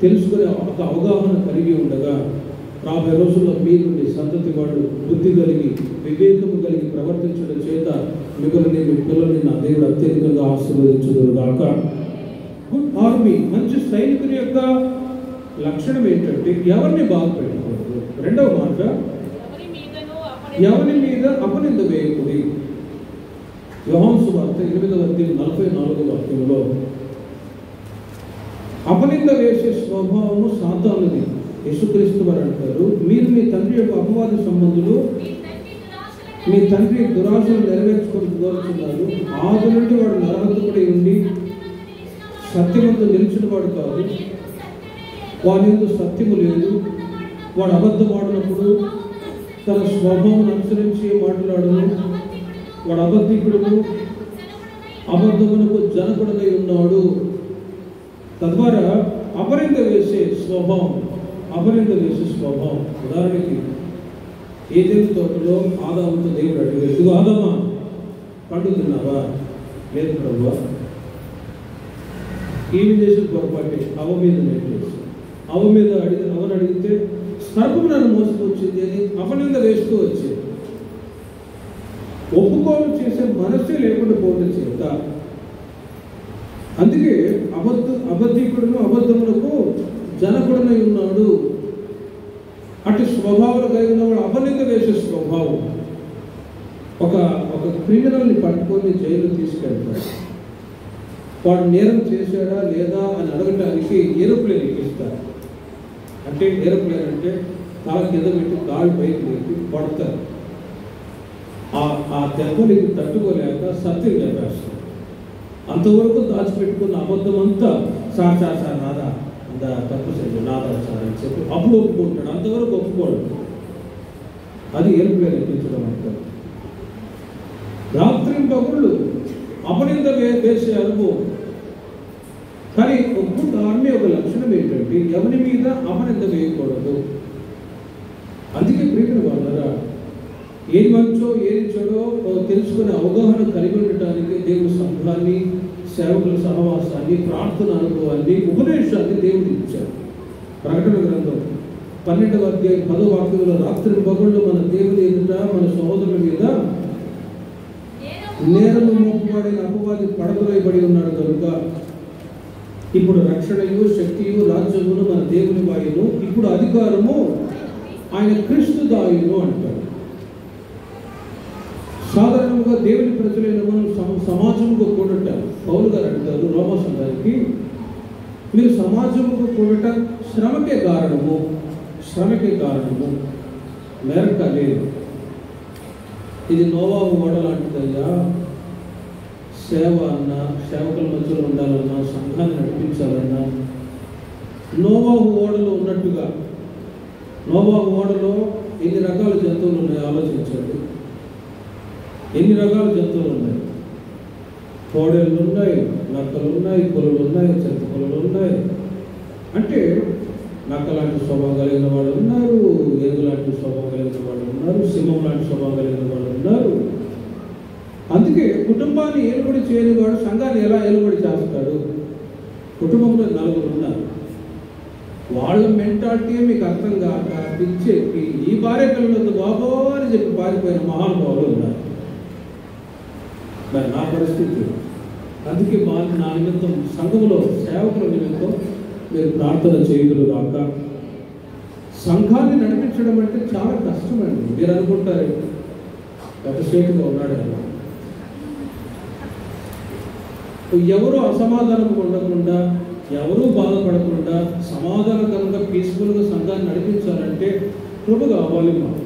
తెలుసుకునే ఒక అవగాహన కలిగి ఉండగా రాబోయే రోజుల్లో మీ నుండి సంతతి వాళ్ళు బుద్ధి కలిగి వివేకము కలిగి ప్రవర్తించడం చేత మిగులని మీ పిల్లల్ని నా దేవుడు అత్యధికంగా ఆశీర్వదించుదురుగాక. గుడ్ ఆర్మీ మంచి సైనికుని యొక్క లక్షణం ఏంటంటే ఎవరిని బాధ పెట్టకూడదు. రెండవ మాట, ఎవరి మీద అపనింద వేయకూడదు. యోహాను సువార్త 8వ అధ్యాయం 44వ వాక్యంలో అపనింద వేసే స్వభావము సాతానుది. యేసుక్రీస్తు వారు అంటారు, మీరు మీ తండ్రి యొక్క అపవాది సంబంధులు, మీ తండ్రి దురాశలు నెరవేర్చుకొని కోరుతున్నారు. ఆది నుండి వాడు నరహంతకుడై ఉండి సత్యమందు నిలిచిన వాడు కాదు, వాని యందు సత్యము లేదు. వాడు అబద్ధమాడినప్పుడు తన స్వభావం అనుసరించి మాట్లాడును. వాడు అబద్ధికుడును, అబద్ధమునకు జనకుడనై ఉన్నాడు. తద్వారా అపనింద వేసే స్వభావం. ఉదాహరణకి ఏదైనా తోటలో ఆదాముతో దేవుడు అడిగాడు, ఇదిగో ఆదామా పండు తిన్నావా? లేదు ప్రభువా. ఏమి చేసిన పొరపాటే అవ మీద నెట్టేసి అవని అడిగితే సర్పము నన్ను మోసుకొచ్చింది అని అపనింద వేస్తూ వచ్చేది. ఒప్పుకోలు చేసే మనస్సే లేకుండా పోవడం చేత అందుకే అబద్ధికుడును అబద్ధములకు జనకుడనై ఉన్నాడు. అటు స్వభావాలు కలిగిన వాడు అపనింద వేసే స్వభావం. ఒక క్రిమినల్ని పట్టుకొని జైలు తీసుకెళ్తాడు. వాడు నేరం చేశాడా లేదా అని అడగటానికి ఏరోప్లేన్ ఎక్కిస్తారు. అంటే ఏరోప్లేన్ అంటే తల కింద పెట్టి గాలి పైకి లేపి పడతారు. ఆ దెబ్బలకి తట్టుకోలేక సత్యం చెప్పేస్తారు. అంతవరకు దాచిపెట్టుకున్న అబద్ధం అంతా సార్ నాదా అంత తప్పు సరి నాదా సార్ అని చెప్పి అప్పుడు ఒప్పుకుంటాడు. అంతవరకు ఒప్పుకోడు. అది ఏరోప్లేన్ ఎక్కించడం అంటారు. రాత్రి పగుళ్ళు అపనింద వేసే అనుభవం. కానీ ఒక్కొక్క ఆర్మీ ఒక లక్షణం ఏంటంటే ఎవరి మీద అపనింద వేయకూడదు. అందుకే ప్రియమైన వాళ్ళరా, ఏది మంచో ఏది చెడో తెలుసుకునే అవగాహన కలిగి ఉండటానికి దేవుడి సంఘాన్ని, సేవకుల సహవాసాన్ని, ప్రార్థన అనుభవాన్ని, ఉపదేశాన్ని దేవుడు ఇచ్చారు. ప్రకటన గ్రంథం 12వ అధ్యాయం 10వ వాక్యంలో రాత్రి పగుళ్ళు మన దేవుని ఎదుట మన సహోదరుల మీద నేరము మోపబడిన అపవాది పడద్రోయబడి ఉన్నాడు కనుక ఇప్పుడు రక్షణయు శక్తియు రాజ్యమును మన దేవుని వాయును, ఇప్పుడు అధికారము ఆయన క్రీస్తు దాయును అంటారు. సాధారణంగా దేవుని ప్రజలైన మనం సమాజంలో కూడట పౌలు గారు అంటారు రోమా సంఘానికి, మీరు సమాజంలో కూడట శ్రమకే కారణము మేరక లేదు. ఇది నోవాహు ఓడ లాంటిదయ్యా. సేవ అన్నా, సేవకుల మధ్యలో ఉండాలన్నా, సంఘాన్ని నడిపించాలన్నా నోవాహు ఓడలో ఉన్నట్టుగా. నోవాహు ఓడలో ఎన్ని రకాల జంతువులు ఉన్నాయి ఆలోచించండి. ఎన్ని రకాల జంతువులు ఉన్నాయి? కోడళ్ళు ఉన్నాయి, నక్కలు ఉన్నాయి, పులులు ఉన్నాయి, చెత్త పులులు ఉన్నాయి. అంటే నక్క లాంటి స్వభావం కలిగిన వాళ్ళు ఉన్నారు, ఏనుగు లాంటి స్వభావం కలిగిన వాళ్ళు ఉన్నారు, సింహం లాంటి స్వభావం కలిగిన వాళ్ళు ఉన్నారు. అందుకే కుటుంబాన్ని ఏలుబడి చేయని వాడు సంఘాన్ని ఎలా ఏలుబడి చేస్తాడు? కుటుంబంలో 4 ఉన్నారు. వాళ్ళ మెంటాలిటీ మీకు అర్థం కాక పిచ్చెక్కి ఈ భార్య పిల్లలతో బాబో అని చెప్పి పారిపోయిన మహానుభావులు ఉన్నారు. మరి నా పరిస్థితి అందుకే నా నిమిత్తం సంఘంలో సేవకుల నిమిత్తం మీరు ప్రార్థన చేయగలరు కాక. సంఘాన్ని నడిపించడం అంటే చాలా కష్టమండి. మీరు అనుకుంటారు ఎంతసేపుగా ఉన్నాడు అలా. ఎవరు అసమాధానం ఉండకుండా, ఎవరూ బాధపడకుండా సమాధానకరంగా పీస్ఫుల్గా సంఘాన్ని నడిపించాలంటే కృప కావాలి మాకు.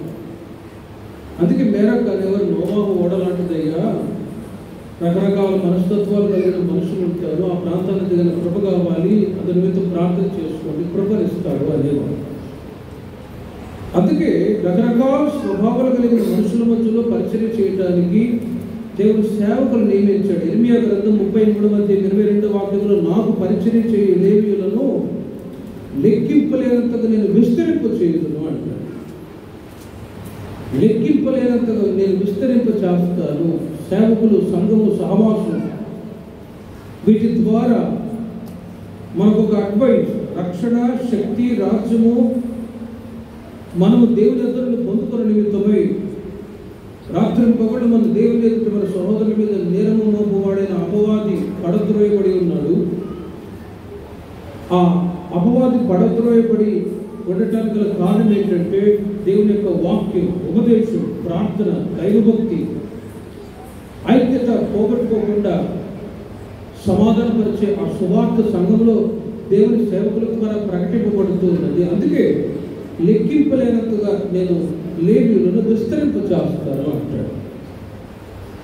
అందుకే మేరకు అనేవారు నోవాహు ఓడ లాంటిదయ్యా. రకరకాల మనస్తత్వాలు కలిగిన మనుషులు ఉంటారు. ఆ ప్రాంతానికి తగిన కృప కావాలి, అతని మీద ప్రార్థన చేసుకోండి, కృపనిస్తాడు అనేవారు. అందుకే రకరకాల స్వభావాలు కలిగిన మనుషుల మధ్యలో పరిచయం చేయడానికి దేవుడు సేవకులు నియమించాడు. ఇర్మియా గ్రంథం 33:22 వాక్యంలో నాకు పరిచయం చేయ లేవీయులను లెక్కింపలేనంతగా నేను విస్తరింప చేయుదును అంటాడు. లెక్కింపలేనంతగా నేను విస్తరింప చేస్తాను. సేవకులు, సంఘము, సహవాసం వీటి ద్వారా మనకు ఒక అడ్వైస్, రక్షణ, శక్తి, రాజ్యము మనము దేవుని ఎదురును పొందుకున్న నిమిత్తమై రాత్రి పగలు మన దేవుని ఎదుట మన సహోదరుల మీద నేరము మోపువాడైన అపవాది పడద్రోయబడి ఉన్నాడు. ఆ అపవాది పడద్రోయబడి ఉండటానికి గల కారణం ఏంటంటే దేవుని యొక్క వాక్యం, ఉపదేశం, ప్రార్థన, దైవభక్తి, ఐక్యత పోగొట్టుకోకుండా సమాధానపరిచే ఆ సువార్త సంఘంలో దేవుని సేవకుల ద్వారా ప్రకటింపబడుతూ ఉన్నది. అందుకే లెక్కింపలేనంతగా నేను లేవీయులను విస్తరింప చేస్తాను అంటాడు.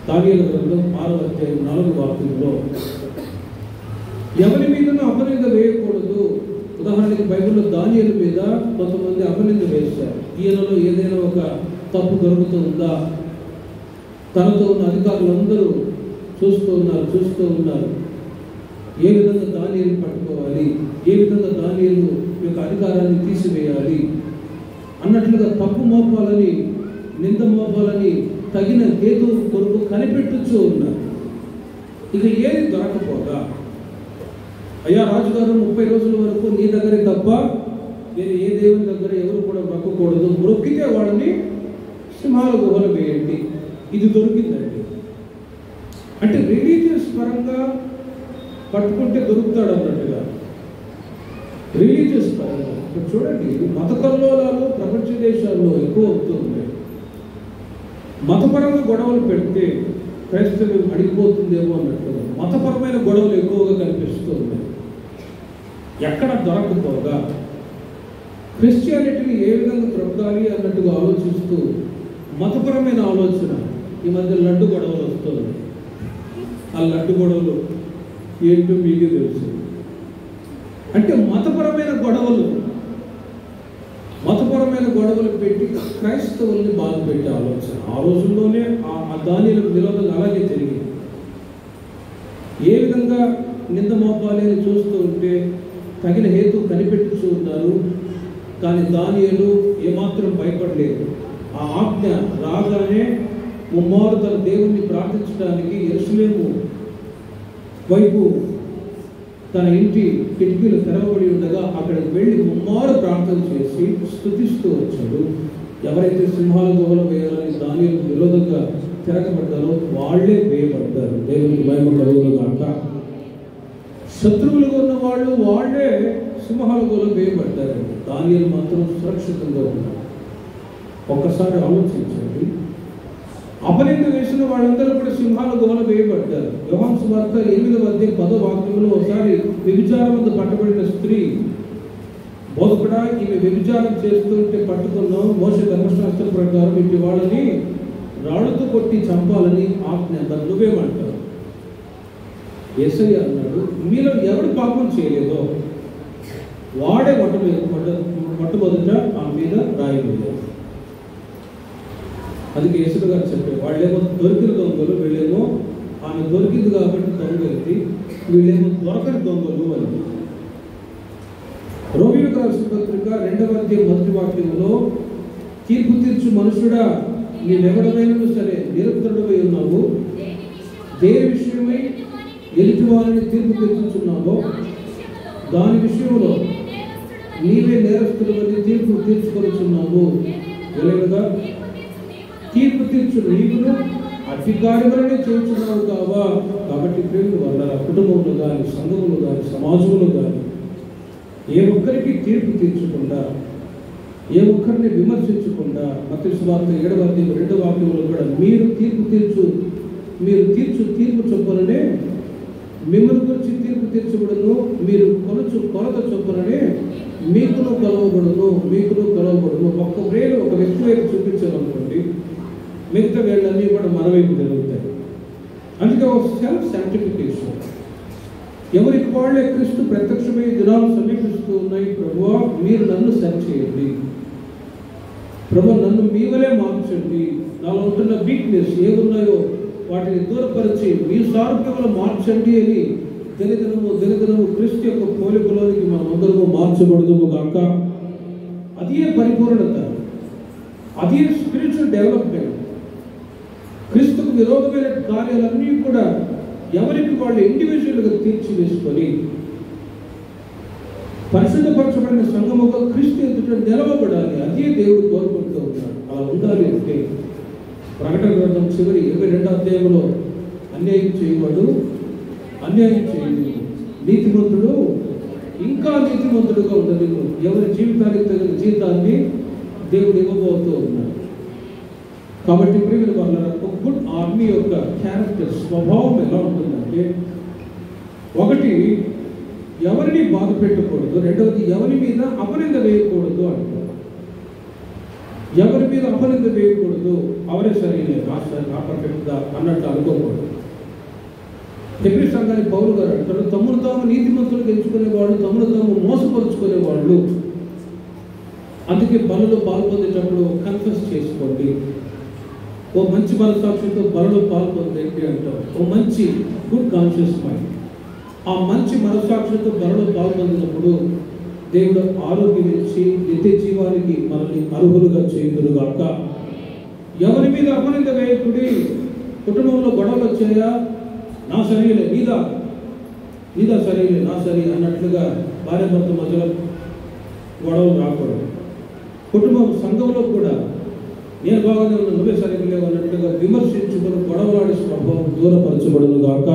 దానియేలు గ్రంథం 6వ అధ్యాయం 4వ వాక్యంలో ఎవరి మీదనూ అపనింద వేయకూడదు. ఉదాహరణకి బైబిల్లో దానియేలు మీద కొంతమంది అపనింద వేశారు. ఈయనలో ఏదైనా ఒక తప్పు దొరుకుతుందా? తనతో ఉన్న అధికారులందరూ చూస్తూ ఉన్నారు. ఏ విధంగా దానియేలు పట్టుకోవాలి, ఏ విధంగా దానియేలు యొక్క అధికారాన్ని తీసివేయాలి అన్నట్లుగా తప్పు మోపాలని, నింద మోపాలని తగిన హేతు కొరకు కనిపెట్టుచూ ఉన్నారు. ఇక ఏది దొరకపోగా, అయ్యా రాజుగారు 30 రోజుల వరకు నీ దగ్గరే తప్ప నేను ఏ దేవుని దగ్గర ఎవరు కూడా మొక్కకూడదు, మొక్కితే వాళ్ళని సింహాల గుహలు వేయండి, ఇది దొరికిందండి. అంటే రిలీజియస్ పరంగా పట్టుకుంటే దొరుకుతాడు అన్నట్టుగా, రిలీజియస్ పరంగా ఇప్పుడు చూడండి, మత కల్లోలాలు ప్రపంచ దేశాల్లో ఎక్కువ అవుతుంది. మతపరంగా గొడవలు పెడితే క్రైస్తవ్యం అడిగిపోతుందేమో అన్నట్టుగా మతపరమైన గొడవలు ఎక్కువగా కనిపిస్తూ ఉన్నాయి. ఎక్కడ దొరకపోగా క్రిస్టియానిటీని ఏ విధంగా త్రొక్కాలి అన్నట్టుగా ఆలోచిస్తూ మతపరమైన ఆలోచన ఈ మధ్య లడ్డు గొడవలు వస్తుంది. ఆ లడ్డు గొడవలు ఏంటో మీకే తెలుసు. అంటే మతపరమైన గొడవలు పెట్టి క్రైస్తవుల్ని బాధ పెట్టే ఆలోచన ఆ రోజుల్లోనే ఆ దానిలకు విరోధంగా అలాగే జరిగింది. ఏ విధంగా నింద మోపాలి అని చూస్తూ ఉంటే తగిన హేతు కనిపెట్టుతూ ఉన్నారు. కానీ దానియేలు ఏమాత్రం భయపడలేదు. ఆ ఆజ్ఞ రాగానే ముమ్మారు తన దేవుణ్ణి ప్రార్థించడానికి యెరూషలేము వైపు తన ఇంటి కిటికీలు తెరవబడి ఉండగా అక్కడికి వెళ్ళి ముమ్మారు ప్రార్థన చేసి స్తుతిస్తూ వచ్చాడు. ఎవరైతే సింహాల గుహలో వేయాలని దానియేలు విరోధంగా తిరగబడ్డారో వాళ్ళే వేయబడ్డారు. దేవునికి మహిమ కలుగును గాక. శత్రువులుగా ఉన్న వాళ్ళే సింహాల గుహలో వేయబడ్డారు. దానియేలు మాత్రం సురక్షితంగా ఉన్నారు. ఒక్కసారి ఆలోచించండి, అపనింద వేసిన వాళ్ళందరూ కూడా సింహాల గుహలో వేయబడ్డారు. యోహాను సువార్త 8:10 ఒకసారి వ్యభిచారం వద్ద పట్టబడిన స్త్రీ, బోధకుడా ఈమె వ్యభిచారం చేస్తుంటే పట్టుకున్నాం, మోషే ధర్మశాస్త్రం ప్రకారం ఇంటి వాళ్ళని రాళ్ళతో కొట్టి చంపాలని ఆజ్ఞ, నువ్వేమంటావు? యేసయ్య అన్నాడు, మీలో ఎవడు పాపం చేయలేదో వాడే మొట్టమొదట ఆమె మీద రాయలేదు. అందుకే యేసుడు గారు చెప్పారు, వాళ్ళేమో దొరికిన దొంగలు, వీళ్ళేమో ఆమె దొరికింది కాబట్టి దొంగలింది, వీళ్ళేమో దొరకని దొంగలు అని. రోమీయులకు రాసిన పత్రిక 2:1 తీర్పు తీర్చు మనుషుడా, నీవెవడమైనా సరే నిరుత్తరుడవై ఉన్నావు, దేని విషయమై ఎదుటి వారిని తీర్పు తీర్చుచున్నావో దాని విషయంలో నీవే నేరస్తులవని తీర్పు తీర్చుకొనుచున్నావు. ఎలాగగా తీర్పు తీర్చు నీవును అధికారులనే చేస్తున్నావు కావా. కాబట్టి ప్రేమ వల్ల కుటుంబంలో కానీ, సంఘములు కానీ, సమాజంలో కానీ ఏ ఒక్కరికి తీర్పు తీర్చకుండా, ఏ ఒక్కరిని విమర్శించకుండా, మత్తయి సువార్త 7:2 కూడా మీరు తీర్చు తీర్పు చొప్పుననే మిమ్మల్ని గురించి తీర్పు తీర్చబడును, మీరు కొలత చొప్పుననే మీకును కొలవబడును. ఒక్క వేలు ఒక వ్యక్తి వైపు చూపించాలనుకోండి, మిగతా వేళ్ళన్నీ కూడా మన వైపు జరుగుతాయి. అందుకే ఒక సెల్ఫ్ శాంటిఫికేషన్. ఎవరికి వాళ్ళే క్రీస్తు ప్రత్యక్షమై దినాలు సమీపిస్తూ ఉన్నాయి. ప్రభువా మీరు నన్ను సరి చేయండి, ప్రభు నన్ను మీ వలే మార్చండి, నాలో ఉంటున్న వీక్నెస్ ఏమున్నాయో వాటిని దూరపరిచి మీ సారూప్యంలో మార్చండి అని దినదినము క్రీస్తు యొక్క పోలికలోనికి మనం అందరము మార్చబడదుము గాక. అదే పరిపూర్ణత, అదే స్పిరిచువల్ డెవలప్మెంట్. క్రీస్తుకు విరోధమైన కార్యాలన్నీ కూడా ఎవరికి వాళ్ళు ఇండివిజువల్గా తీర్చివేసుకొని పరిశుద్ధపరచబడిన సంఘముగా క్రీస్తు ఎదుట నిలవబడాలి. అదే దేవుడు కోరుకుంటూ ఉన్నాడు. అలా ఉండాలి అంటే ప్రకటన గ్రంథం చివరి 22 అన్యాయం చేయడు, నీతిమంతుడు ఇంకా నీతిమంతుడుగా ఉండదు. ఎవరి జీవితానికి తగిన జీతాన్ని దేవుడు ఇవ్వబోతూ ఉన్నాడు. కాబట్టి ప్రియుల వల్ల ఒక గుడ్ ఆర్మీ యొక్క క్యారెక్టర్, స్వభావం ఎలా ఉంటుందంటే, ఒకటి ఎవరిని బాధ పెట్టకూడదు, రెండవది ఎవరి మీద అపనింద వేయకూడదు అంటారు. ఎవరి మీద అపనింద వేయకూడదు, అవరే సరైన నా పర్ఫెక్ట్గా అన్నట్టు అనుకోకూడదు. హెబ్రీ సంఘానికి పౌలు గారు అంటారు, తమను తాము నీతిమంతులు ఎంచుకునేవాళ్ళు, తమను తాము మోసపరుచుకునేవాళ్ళు. అందుకే బలలో పాల్పొందేటప్పుడు కన్ఫెస్ చేసుకోండి. ఓ మంచి మనసాక్షితో బలలో పాల్పొందేంటి అంటారు. ఓ మంచి గుడ్ కాన్షియస్ మైండ్. ఆ మంచి మనసాక్షితో బలలో పాల్పొందినప్పుడు దేవుడు ఆరోగ్యం ఇచ్చి నిత్య జీవానికి మనల్ని అర్హులుగా చేయుదురుగాక. ఎవరి మీద అపనింద వేయకుడి. కుటుంబంలో గొడవలు వచ్చాయా, నా సరియలే, నీదా సరియలే, నా సరి అన్నట్లుగా భార్య భర్త మధ్యలో గొడవలు రాకూడదు. కుటుంబం సంఘంలో కూడా నేను బాగానే ఉన్నా, నువ్వే సరిగ్గా లేవు అన్నట్టుగా విమర్శించుకుని గొడవలాడే స్వభావం దూరపరచబడును గాక.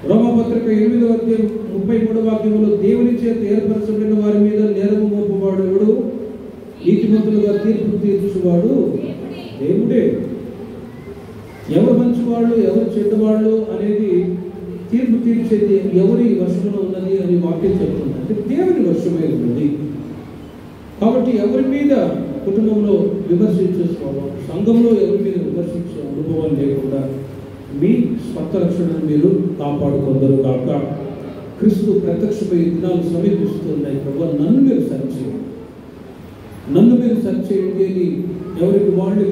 రోమపత్రిక 8వ అధ్యాయం 33వ వాక్యంలో దేవుని చేత ఏర్పరచబడిన వారి మీద నేరము మోపువాడు ఎవడు? నీతిమంతులుగా తీర్పు తీర్చువాడు దేవుడే. ఎవరు మంచివాళ్ళు ఎవరు చెడ్డవాళ్ళు అనేది తీర్పు తీర్చేది ఎవరి వశంలో ఉన్నది అని వాక్యం చెప్తుంది. అంటే దేవుని వశమే ఉన్నది. కాబట్టి ఎవరి మీద కుటుంబంలో విమర్శించే స్వభావం, సంఘంలో ఎవరి మీద విమర్శించే అనుభవం లేకుండా మీ స్వంత రక్షణను మీరు కాపాడుకుందరు కాక. క్రీస్తు ప్రత్యక్షమై దినాలు సమీపిస్తున్నాయి. ప్రభు నన్ను మీరు సరిచేయండి, నన్ను మీరు సరిచేయండి అని ఎవరికి వాళ్ళు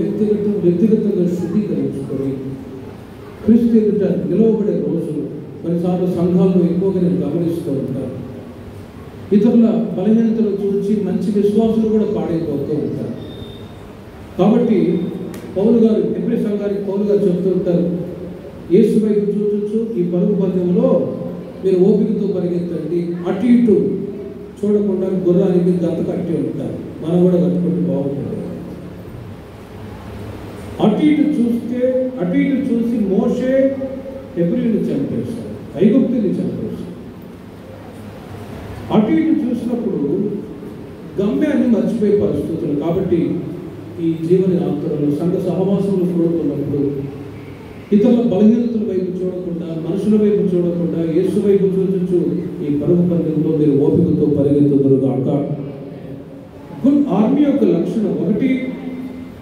వ్యక్తిగతంగా శుద్ధీకరించుకొని క్రీస్తు ఎదుట నిలవబడే రోజులు కొన్నిసార్లు సంఘాల్లో ఎక్కువగా నేను గమనిస్తూ ఉంటాను. ఇతరుల బలహీనతలు చూసి మంచి విశ్వాసులు కూడా పాడైపోతూ ఉంటారు. కాబట్టి పౌలు గారు ఎబ్రీ సంఘానికి పౌలు గారు చెప్తూ ఉంటారు, యేసు వైపు చూచు ఈ పరుగు పందెంలో మీరు ఓపికతో పరిగెత్తండి, అటు ఇటు చూడకుండా గుర్రానికి గంత కట్టి ఉంటారు. మనం కూడా కట్టుకుంటే బాగుంటుంది. అటు ఇటు చూసి మోషే హెబ్రీని చంపేశాడు, ఐగుప్తుని చంపేశాడు. అటు ఇటు చూసినప్పుడు గమ్యాన్ని మర్చిపోయే పరిస్థితులు. కాబట్టి ఈ జీవన యాత్రలో సంఘ సహవాసంలో చూడుకున్నప్పుడు ఇతరుల బలహీనతల వైపు చూడకుండా, మనుషుల వైపు చూడకుండా యేసు వైపు చూచు ఈ పరుగు పందెంలో మీరు ఓపికతో పరిగెత్తుదురు గాక. గుడ్ ఆర్మీ యొక్క లక్షణం ఒకటి,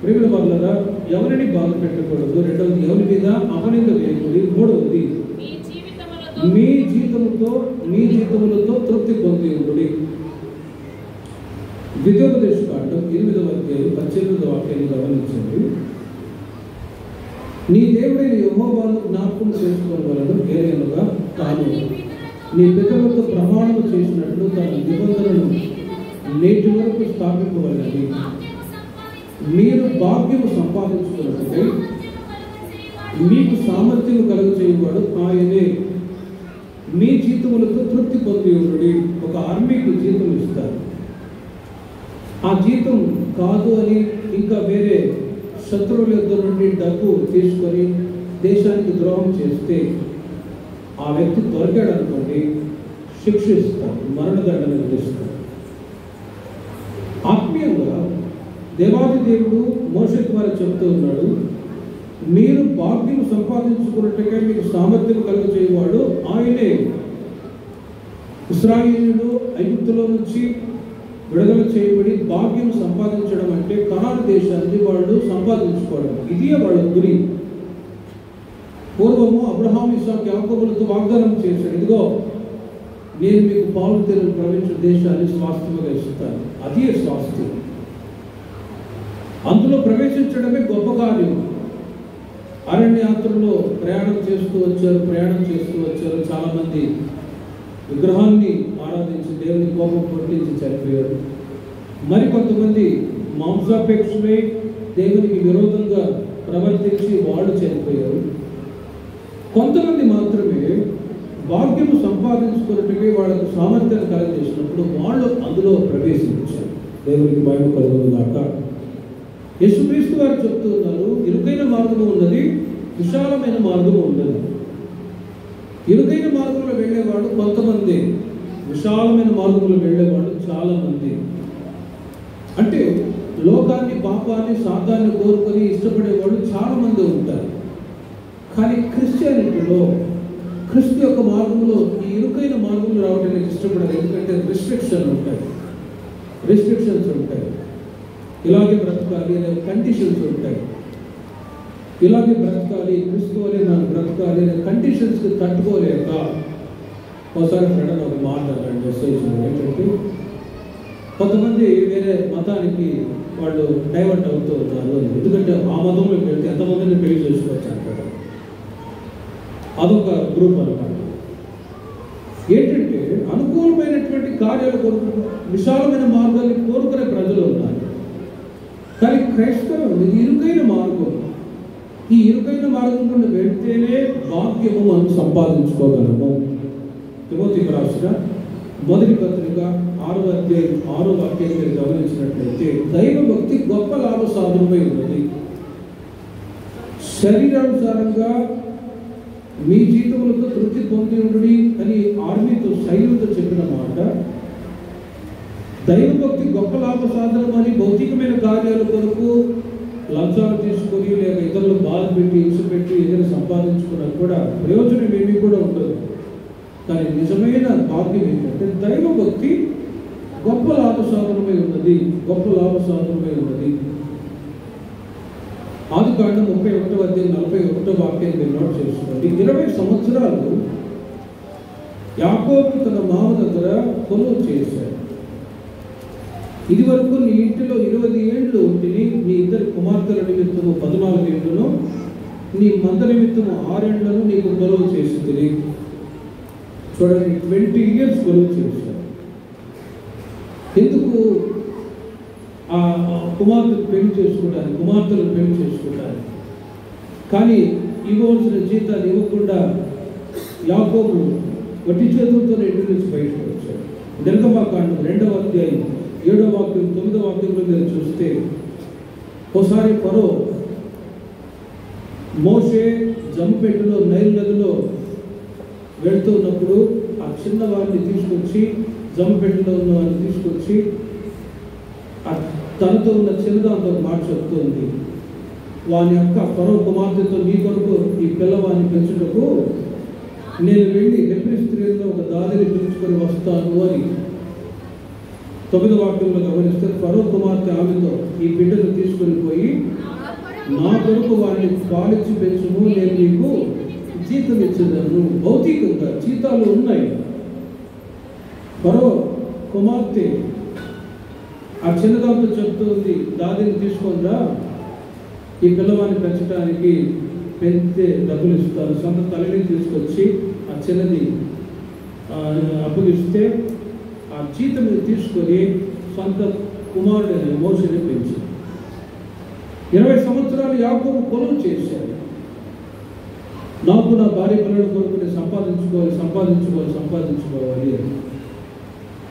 ప్రేమ వల్ల ఎవరిని బాధ పెట్టకూడదు. రెండవది, ఎవరి మీద అపనింద వేయకూడదు. మూడవది, మీ జీతములతో తృప్తి పొంది ఉండు. ద్వితీయోపదేశకాండం 8వ అధ్యాయం 18వ వాక్యాన్ని గమనించండి. నీ దేవుడైన యెహోవాను జ్ఞాపకం చేసుకోవలను ఏదైనా తాను నీ పితరులతో ప్రమాణము చేసినట్లు తన నిబంధనను నేటి వరకు స్థాపింపవలనని మీరు భాగ్యము సంపాదించుకున్నట్లై మీకు సామర్థ్యం కలుగజేయవాడు ఆయనే. మీ జీతములతో తృప్తి పొంది ఉండి. ఒక ఆర్మీకి జీతం ఇస్తారు. ఆ జీతం కాదు అని ఇంకా వేరే శత్రువుల యొద్ద నుండి డబ్బు తీసుకొని దేశానికి ద్రోహం చేస్తే ఆ వ్యక్తి దొరికాడు అనుకోండి, శిక్షిస్తారు, మరణదండన విధిస్తారు. ఆత్మీయంగా దేవాది దేవుడు మోషే ద్వారా చెబుతూ ఉన్నాడు, మీరు భాగ్యం సంపాదించుకున్నట్టుగా మీకు సామర్థ్యం కలుగజేయవాడు ఆయనే. ఇశ్రాయేలీయులు ఐగుప్తులో నుంచి విడుదల చేయబడి భాగ్యం సంపాదించడం అంటే కనాను దేశాన్ని వాళ్ళు సంపాదించుకోవడం. ఇదే వాళ్ళ గురి. పూర్వము అబ్రహాము ఇస్సాకు యాకోబులతో వాగ్దానం చేశాడు, ఇదిగో నేను మీకు పాలు తేనెలు ప్రవహించిన దేశాన్ని స్వాస్థ్యముగా ఇస్తాను. అదే స్వాస్థ్యం. అందులో ప్రవేశించడమే గొప్ప కార్యం. అరణ్యాత్రలో ప్రయాణం చేస్తూ వచ్చారు. చాలామంది విగ్రహాన్ని ఆరాధించి దేవుని కోపం పుట్టించి చనిపోయారు. మరి కొంతమంది మాంసాపేక్షమై దేవునికి విరోధంగా ప్రవర్తించి వాళ్ళు చనిపోయారు. కొంతమంది మాత్రమే భాగ్యము సంపాదించుకున్నట్టుగా వాళ్ళకు సామర్థ్యాన్ని కలగజేసినప్పుడు వాళ్ళు అందులో ప్రవేశించారు. దేవునికి మహిమ కలుగును గాక. యేసుక్రీస్తు వారు చెప్తూ ఉన్నారు, ఇరుకైన మార్గము ఉన్నది, విశాలమైన మార్గము ఉన్నది. ఇరుకైన మార్గంలో వెళ్ళేవాడు కొంతమంది, విశాలమైన మార్గంలో వెళ్ళేవాడు చాలా మంది. అంటే లోకాన్ని, పాపాన్ని, సాతాన్ని కోరుకొని ఇష్టపడేవాళ్ళు చాలా మంది ఉంటారు. కానీ క్రిస్టియానిటీలో క్రీస్తు యొక్క మార్గంలో ఈ ఇరుకైన మార్గంలో రావడానికి ఇష్టపడరు. ఎందుకంటే రిస్ట్రిక్షన్స్ ఉంటాయి. ఇలాగే బ్రతకాలి అనే కండిషన్స్ ఉంటాయి. ఇలాగే బ్రతకాలి, క్రీస్తు వలె నాకు బ్రతకాలి అనే కండిషన్స్కి తట్టుకోలేక ఒకసారి ఫ్రెండ్ ఒక మాట మెసేజ్ ఏంటంటే, కొంతమంది వేరే మతానికి వాళ్ళు డైవర్ట్ అవుతూ ఉన్నారు అని. ఎందుకంటే ఆ మతంలోకి వెళ్తే ఎంతమందిని పెళ్లి చేసుకోవచ్చు అంటారు. అదొక గ్రూప్ అన్నమాట. ఏంటంటే అనుకూలమైనటువంటి కార్యాలు కోరుకునే, విశాలమైన మార్గాన్ని కోరుకునే ప్రజలు ఉన్నారు. కానీ క్రైస్తవం ఇది ఇరుకైన మార్గం. ఈ ఇరుకైన మార్గం గుండా వెళ్తేనే భాగ్యము మనం సంపాదించుకోగలము. తిమోతికి రాసిన మొదటి పత్రిక 6వ వాక్యం మీరు గమనించినట్లయితే దైవభక్తి గొప్ప లాభ సాధనమై ఉన్నది. శరీరానుసారంగా మీ జీవితంలో తృప్తి పొంది ఉండి అని ఆర్మీతో సైన్యంతో చెప్పిన మాట, దైవభక్తి గొప్ప లాభ సాధనం అని భౌతికమైన కార్యాల కొరకు లంచాలు తీసుకొని లేక ఇతరులు బాధ పెట్టి హింస పెట్టి ఏదైనా సంపాదించుకున్నా కూడా ప్రయోజనం ఏమీ కూడా ఉండదు. కానీ నిజమైన భాగ్యం ఏంటంటే దైవభక్తి గొప్ప లాభ సాధనమై ఉన్నది. ఆదికాండం 31:41 వాక్యం మీరు నోట్ చేసుకోండి. 20 సంవత్సరాలు యాకోబు తన మామ దగ్గర కొలువు చేశాడు. ఇది వరకు నీ ఇంటిలో 20 ఏళ్ళు ఉంటిని, నీ ఇద్దరు కుమార్తెల నిమిత్తము 14 ఏళ్లను, నీ మంద నిమిత్తము 6 ఏళ్లను నీకు కొలువు చేసింది. చూడండి, 20 years కొలువు చేశాడు. ఎందుకు? ఆ కుమార్తెలు పెళ్లి చేసుకోవడానికి. కానీ ఇవ్వవలసిన జీతాలు ఇవ్వకుండా యాకోబు వట్టి చేతులతో ఇంటి నుంచి బయటకు వచ్చాడు. నిర్గమకాండం 2వ అధ్యాయం 7వ వాక్యం 9వ వాక్యంలో మీరు చూస్తే, ఒకసారి ఫరో మోషే జంపెట్టులో నైల్ నదిలో వెళ్తున్నప్పుడు ఆ చిన్న వారిని తీసుకొచ్చి, జంపెట్టులో ఉన్న వారిని తీసుకొచ్చి తనతో ఉన్న చిన్నదాంతో మాట చెప్తుంది. వాని యొక్క ఫరో కుమార్తెతో, నీ కొరకు ఈ పిల్లవాడిని పెంచుటకు నేను వెళ్ళి హెబ్రీ స్త్రీలలో ఒక దాదిని పిలుచుకొని వస్తాను అని 9వ వాక్యంలో గమనిస్తే, ఫరో కుమార్తె ఆమెతో ఈ బిడ్డను తీసుకొని పోయి నా కొరకు వారిని పాలించి పెంచుము, నేను నీకు జీతం ఇచ్చేదాను. భౌతికంగా జీతాలు ఉన్నాయి. ఫరో కుమార్తె ఆ చిన్నదాంతో చెప్తుంది, దాదిని తీసుకొనిరా, ఈ పిల్లవాడిని పెంచడానికి పెంచితే డబ్బులు ఇస్తారు. సొంత తల్లిని తీసుకొచ్చి ఆ చిన్నది అప్పగిస్తే ఆ జీతం తీసుకొని సొంత కుమారుడు మోషేని పెంచి 20 సంవత్సరాలు యాకోబు కొలువు చేశాడు. నాకు నా భార్య పిల్లల కొరకు నేను సంపాదించుకోవాలి అని.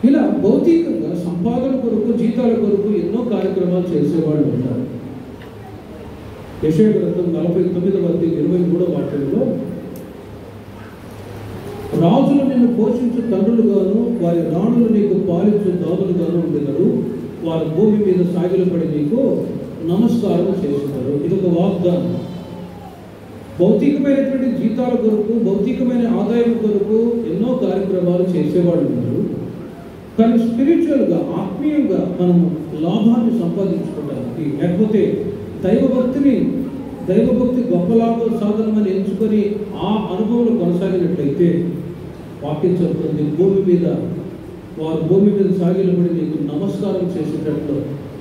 ఇలా భౌతికంగా సంపాదన కొరకు, జీతాల కొరకు ఎన్నో కార్యక్రమాలు చేసేవాళ్ళు ఉన్నారు. యెషయా గ్రంథం 49:23 వాక్యంలో, రాజులు నిన్ను పోషించు తండ్రులుగాను, వారి రాణులు నీకు పాలించు దాదులుగాను ఉండేదారు. వారి భూమి మీద సాగిలపడి నీకు నమస్కారం చేస్తున్నారు. ఇది ఒక వాగ్దానం. భౌతికమైనటువంటి జీతాల కొరకు, భౌతికమైన ఆదాయం కొరకు ఎన్నో కార్యక్రమాలు చేసేవాళ్ళు ఉన్నారు. కానీ స్పిరిచువల్గా, ఆత్మీయంగా మనం లాభాన్ని సంపాదించుకోవడానికి, లేకపోతే దైవభక్తి గొప్ప లాభ సాధనమని ఎంచుకొని ఆ అనుభవంలో కొనసాగినట్లయితే, వాక్యం చెబుతుంది, వారు భూమి మీద సాగిలపడి నీకు నమస్కారం చేసేటట్లు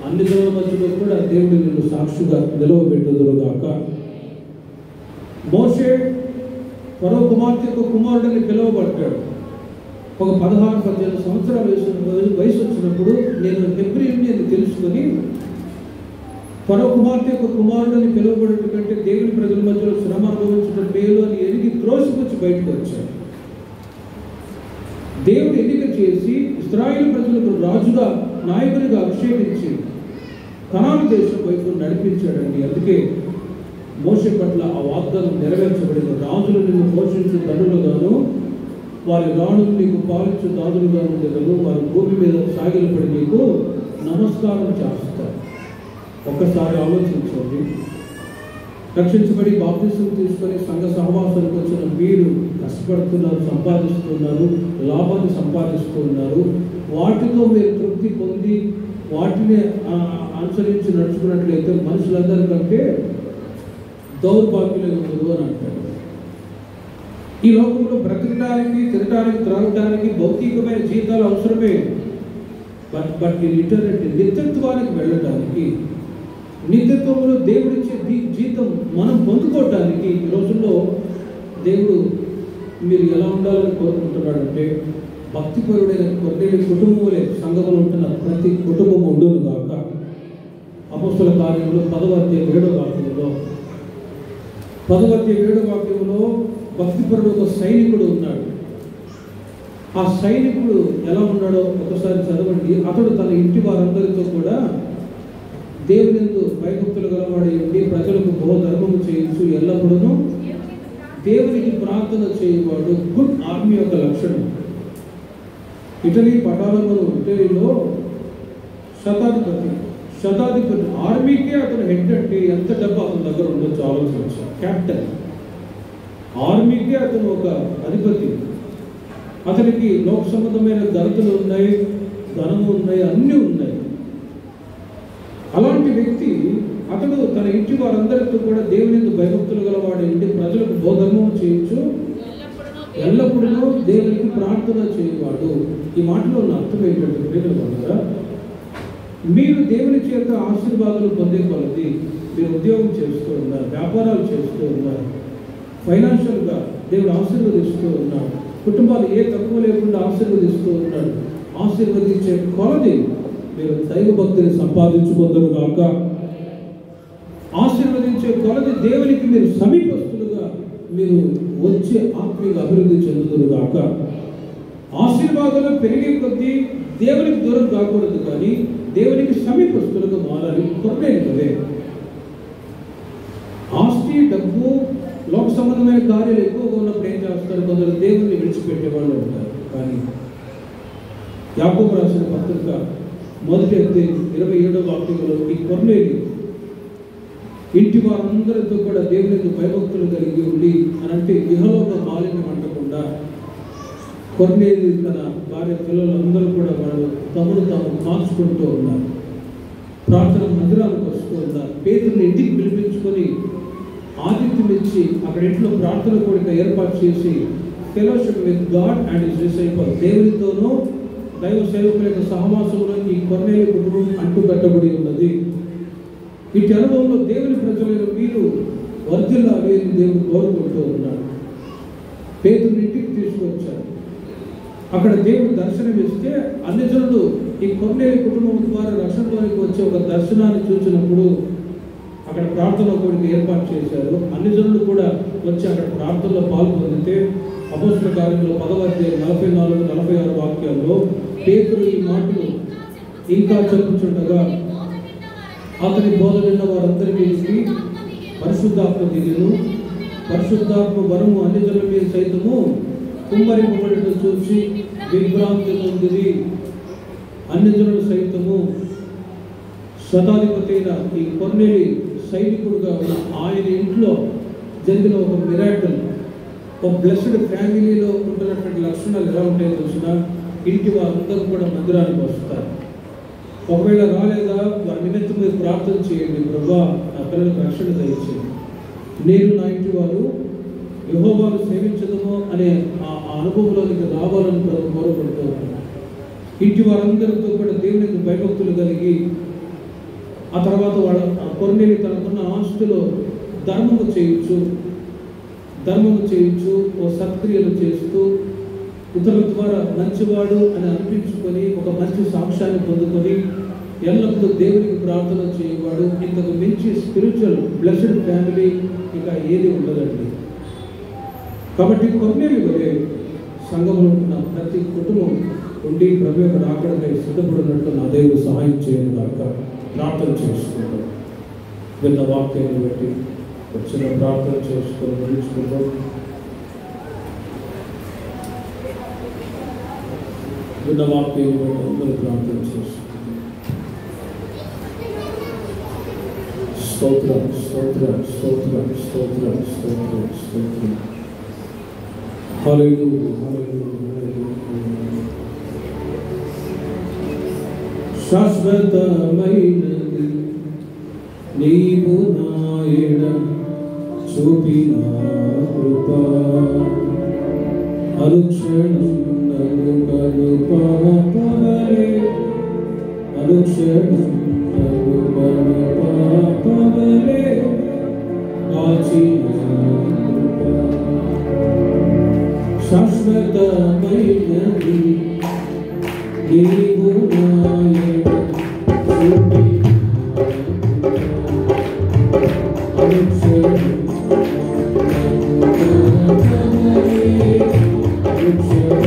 అన్ని జనుల మధ్యలో కూడా దేవుడు నిన్ను సాక్షిగా నిలవబెట్టుదురుగాక. మోషే ఫరో కుమార్తె యొక్క కుమారుడిని పిలువబడ్డాడు. ఒక 16-18 సంవత్సరాల వయసు వచ్చినప్పుడు, నేను హెబ్రీయుని అని తెలుసుకొని ఫరో కుమార్తె యొక్క కుమారుడిని పిలువబడటం కంటే దేవుని ప్రజల మధ్యలో శ్రమ అనుభవించడం మేలు అని ఎరిగి త్రోసిపుచ్చి బయటకు వచ్చాడు. దేవుడు ఎన్నిక చేసి ఇశ్రాయేలు ప్రజలకు రాజుగా, నాయకునిగా అభిషేకించి కనాను దేశం వైపు నడిపించాడండి. అందుకే మోషే పట్ల ఆ వాగ్దానం నెరవేర్చబడింది. రాజులు నిన్ను పోషించు తండ్రులుగాను, వారి రాణులు నీకు పాలించు దాదులుగా ఉండేవారు. వారి భూమి మీద సాగిలపడి నీకు నమస్కారం చేస్తారు. ఒక్కసారి ఆలోచించండి. రక్షించబడి బాప్తిసం తీసుకొని సంఘ సహవాసానికి వచ్చిన మీరు కష్టపడుతున్నారు, సంపాదిస్తున్నారు, లాభాన్ని సంపాదిస్తున్నారు. వాటితో మీరు తృప్తి పొంది వాటిని అనుసరించి నడుచుకున్నట్లయితే మనుషులందరికంటే దౌర్భాగ్యులే ఉండదు అని అంటారు. ఈ లోకంలో బ్రతకడానికి, తినడానికి, త్రాగడానికి భౌతికమైన జీతాలు అవసరమే. బట్ నిత్యత్వానికి వెళ్ళడానికి, నిత్యత్వంలో దేవుడిచ్చే జీతం మనం పొందుకోవటానికి ఈ రోజుల్లో దేవుడు మీరు ఎలా ఉండాలని కోరుకుంటున్నాడంటే, భక్తిపరుడైన కొన్నేళ్ళ కుటుంబములే సంఘంలో ఉంటున్న ప్రతి కుటుంబం ఉండును గాక. అపొస్తలుల కార్యంలో 10వ అధ్యాయం 7వ వాక్యంలో భక్తిపరుడు ఒక సైనికుడు ఉన్నాడు. ఆ సైనికుడు ఎలా ఉన్నాడో ఒకసారి చదవండి. అతడు తన ఇంటి వారందరితో కూడా దేవునియందు భయభక్తులు గలవాడై ఉండి ప్రజలకు బహుధర్మము చేయించు ఎల్లప్పుడూ దేవునికి ప్రార్థన చేయవాడు. గుడ్ ఆర్మీ యొక్క లక్షణం. ఇటలీ ఇటలీలో శతాధిపతి ఆర్మీకే అతను హెడ్ అంటే ఎంత డబ్బు అతని దగ్గర ఉండొచ్చు ఆలోచించు. క్యాప్టెన్, ఆర్మీకే అతను ఒక అధిపతి. అతనికి లోక సంబంధమైన ఘనతలు ఉన్నాయి, ధనము ఉన్నాయి, అన్నీ ఉన్నాయి. అలాంటి వ్యక్తి అతడు తన ఇంటి వారందరితో కూడా దేవునికి భయభక్తులు గలవాడు ఏంటి ప్రజలకు బోధర్మం చేయొచ్చు, ఎల్లప్పుడూ దేవునికి ప్రార్థన చేయవాడు. ఈ మాటలో ఉన్న అర్థం ఏంటంటే ప్రియమైన మీరు దేవుని చేత ఆశీర్వాదాలు పొందే కొలది మీరు ఉద్యోగం చేస్తూ ఉన్నారు, వ్యాపారాలు చేస్తూ ఉన్నారు, ఫైనాన్షియల్గా దేవుడు ఆశీర్వదిస్తూ ఉన్నాడు, కుటుంబాలు ఏ తక్కువ లేకుండా ఆశీర్వదిస్తూ ఉన్నాడు. ఆశీర్వదించే కొలది మీరు దైవభక్తిని సంపాదించుకుందరు కాక, ఆశీర్వదించే కొలది దేవునికి మీరు సమీపస్తులుగా మీరు వచ్చే ఆత్మీయ అభివృద్ధి చెందుతురు కాక. ఆశీర్వాదాలు పెరిగే కొద్దీ దేవునికి దూరం కాకూడదు, కానీ దేవునికి సమీపస్తులుగా మారాలి. కొరలేనిదే ఆస్తి, డబ్బు, లోక సంబంధమైన కార్యాలు ఎక్కువగా ఉన్నప్పుడు ఏం చేస్తారు? కొందరు దేవుణ్ణి విడిచిపెట్టే వాళ్ళు ఉంటారు. కానీ యాకోబు రాసిన పత్రిక 1:27 వాక్యంలో ఈ కొర్నేలి ఇంటి వారందరితో కూడా దేవునికి భయభక్తులు కలిగి ఉండి అని అంటే ఇహలోక మాలిన్యం అంటకుండా కొర్నేలి తన భార్య పిల్లలందరూ కూడా వాళ్ళు తమను తాము కాల్చుకుంటూ ఉన్నారు, ప్రార్థన మందిరాలకు వస్తూ ఉన్నారు. పేతురుని ఇంటికి పిలిపించుకొని ఆతిథ్యం ఇచ్చి అక్కడ ఇంట్లో ప్రార్థన కోరిక ఏర్పాటు చేసి fellowship with God and his disciple, దేవునితోనూ దైవ సేవకుల యొక్క సహవాసంలో ఈ కొర్నేలి కుటుంబం అంటుకట్టబడి ఉన్నది. ఇటు అనుభవంలో దేవుని ప్రజలైన మీరు వర్ధిల్లాలి అని దేవుడు కోరుకుంటూ ఉన్నాడు. పేతురుని ఇంటికి తీసుకొచ్చారు. అక్కడ దేవుడు దర్శనం ఇస్తే అన్ని జనులు ఈ కొర్నేలి కుటుంబం ద్వారా రక్షణలోనికి వచ్చే ఒక దర్శనాన్ని చూసినప్పుడు అక్కడ ప్రార్థన కోరిక ఏర్పాటు చేశారు. అన్ని జనులు కూడా వచ్చి అక్కడ ప్రార్థనలో పాల్గొందితే అపోస్తలుల కార్యంలో 10:44-46 వాక్యాల్లో పేతురు ఈ మాటలు ఇంకా చెప్పుచుండగా అతని బోధ విన్న వారందరికీ పరిశుద్ధాత్మ దిగును, పరిశుద్ధాత్మ వరము అన్ని జనుల మీద సైతము కుమ్మరింపబడటం చూసి విభ్రాంతి నొందిరి. అన్ని జనులు సైతము శతాధిపతి అయిన ఈ కొర్నేలి సైనికుడుగా ఉన్న ఆయన ఇంట్లో జరిగిన ఒక మిరాకిల్, ఒక బ్లెస్డ్ ఫ్యామిలీలో ఉంటున్నటువంటి లక్షణాలు ఎలా ఉంటాయో చూసిన ఇంటి వారందరూ కూడా మందిరానికి వస్తారు. ఒకవేళ రాలేదా వారి నిమిత్తం మీరు ప్రార్థన చేయండి, ప్రభువా నా పిల్లలకు రక్షణ దయచేయండి, నేను నా ఇంటి వారు యెహోవాను సేవించదము అనే ఆ అనుభవంలోనికి రావాలని కోరుకుంటూ ఇంటి వారందరితో కూడా దేవునికి భయభక్తులు కలిగి ఆ తర్వాత వాళ్ళ కొర్నేలి తనకున్న ఆస్తులో ధర్మము చేయించు ఓ సత్క్రియలు చేస్తూ ఇతరుల ద్వారా మంచివాడు అని అనిపించుకొని ఒక మంచి సాక్ష్యాన్ని పొందుకొని ఎల్లప్పుడూ దేవునికి ప్రార్థన చేయవాడు. ఇంతకు మించి స్పిరిచువల్ బ్లెస్డ్ ఫ్యామిలీ ఇంకా ఏది ఉండదండి. కాబట్టి కొర్నేలి వలె సంఘంలో ఉన్న ప్రతి కుటుంబం ఉండి ప్రభు యొక్క రాకడకై సిద్ధపడినట్టు నా దేవుడు సహాయం చేయను కాక ప్రార్థన చేసుకుంటాం. విన్న వాక్యాన్ని బట్టి వచ్చిన ప్రార్థన చేసుకొని నిలుచుకుంటాం. విన్న వాక్యాన్ని బట్టి అందరూ ప్రార్థన చేసుకుంటాం. స్తోత్రం స్తోత్రం స్తోత్రం స్తోత్రం స్తోత్రం స్తోత్రం. హల్లెలూయా హల్లెలూయా. శాశ్వతమైనది నీవు నాయన చూపిన కృప, అనుక్షణం నన్ను కరుపాపవలే, అనుక్షణం నన్ను కరుపాపవలే కాచిన కృప. శాశ్వతమైనది నీవు నాయన చూపిన అనుక్షణం నన్ను కరుపాపవలే, అనుక్షణం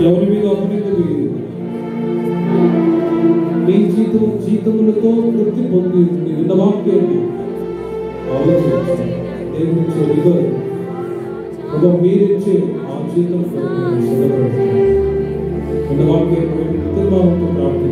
ఎవరి మీద అభివృద్ధి జీతములతో తృప్తి పొంది విన్న వాక్యాన్ని ఆలోచించి దేవునిచ్చే రివర్ మీరిచ్చే ఆ జీతం సిద్ధపడుతుంది. విన్న వాక్యాన్ని ప్రతిభావంతో ప్రార్థన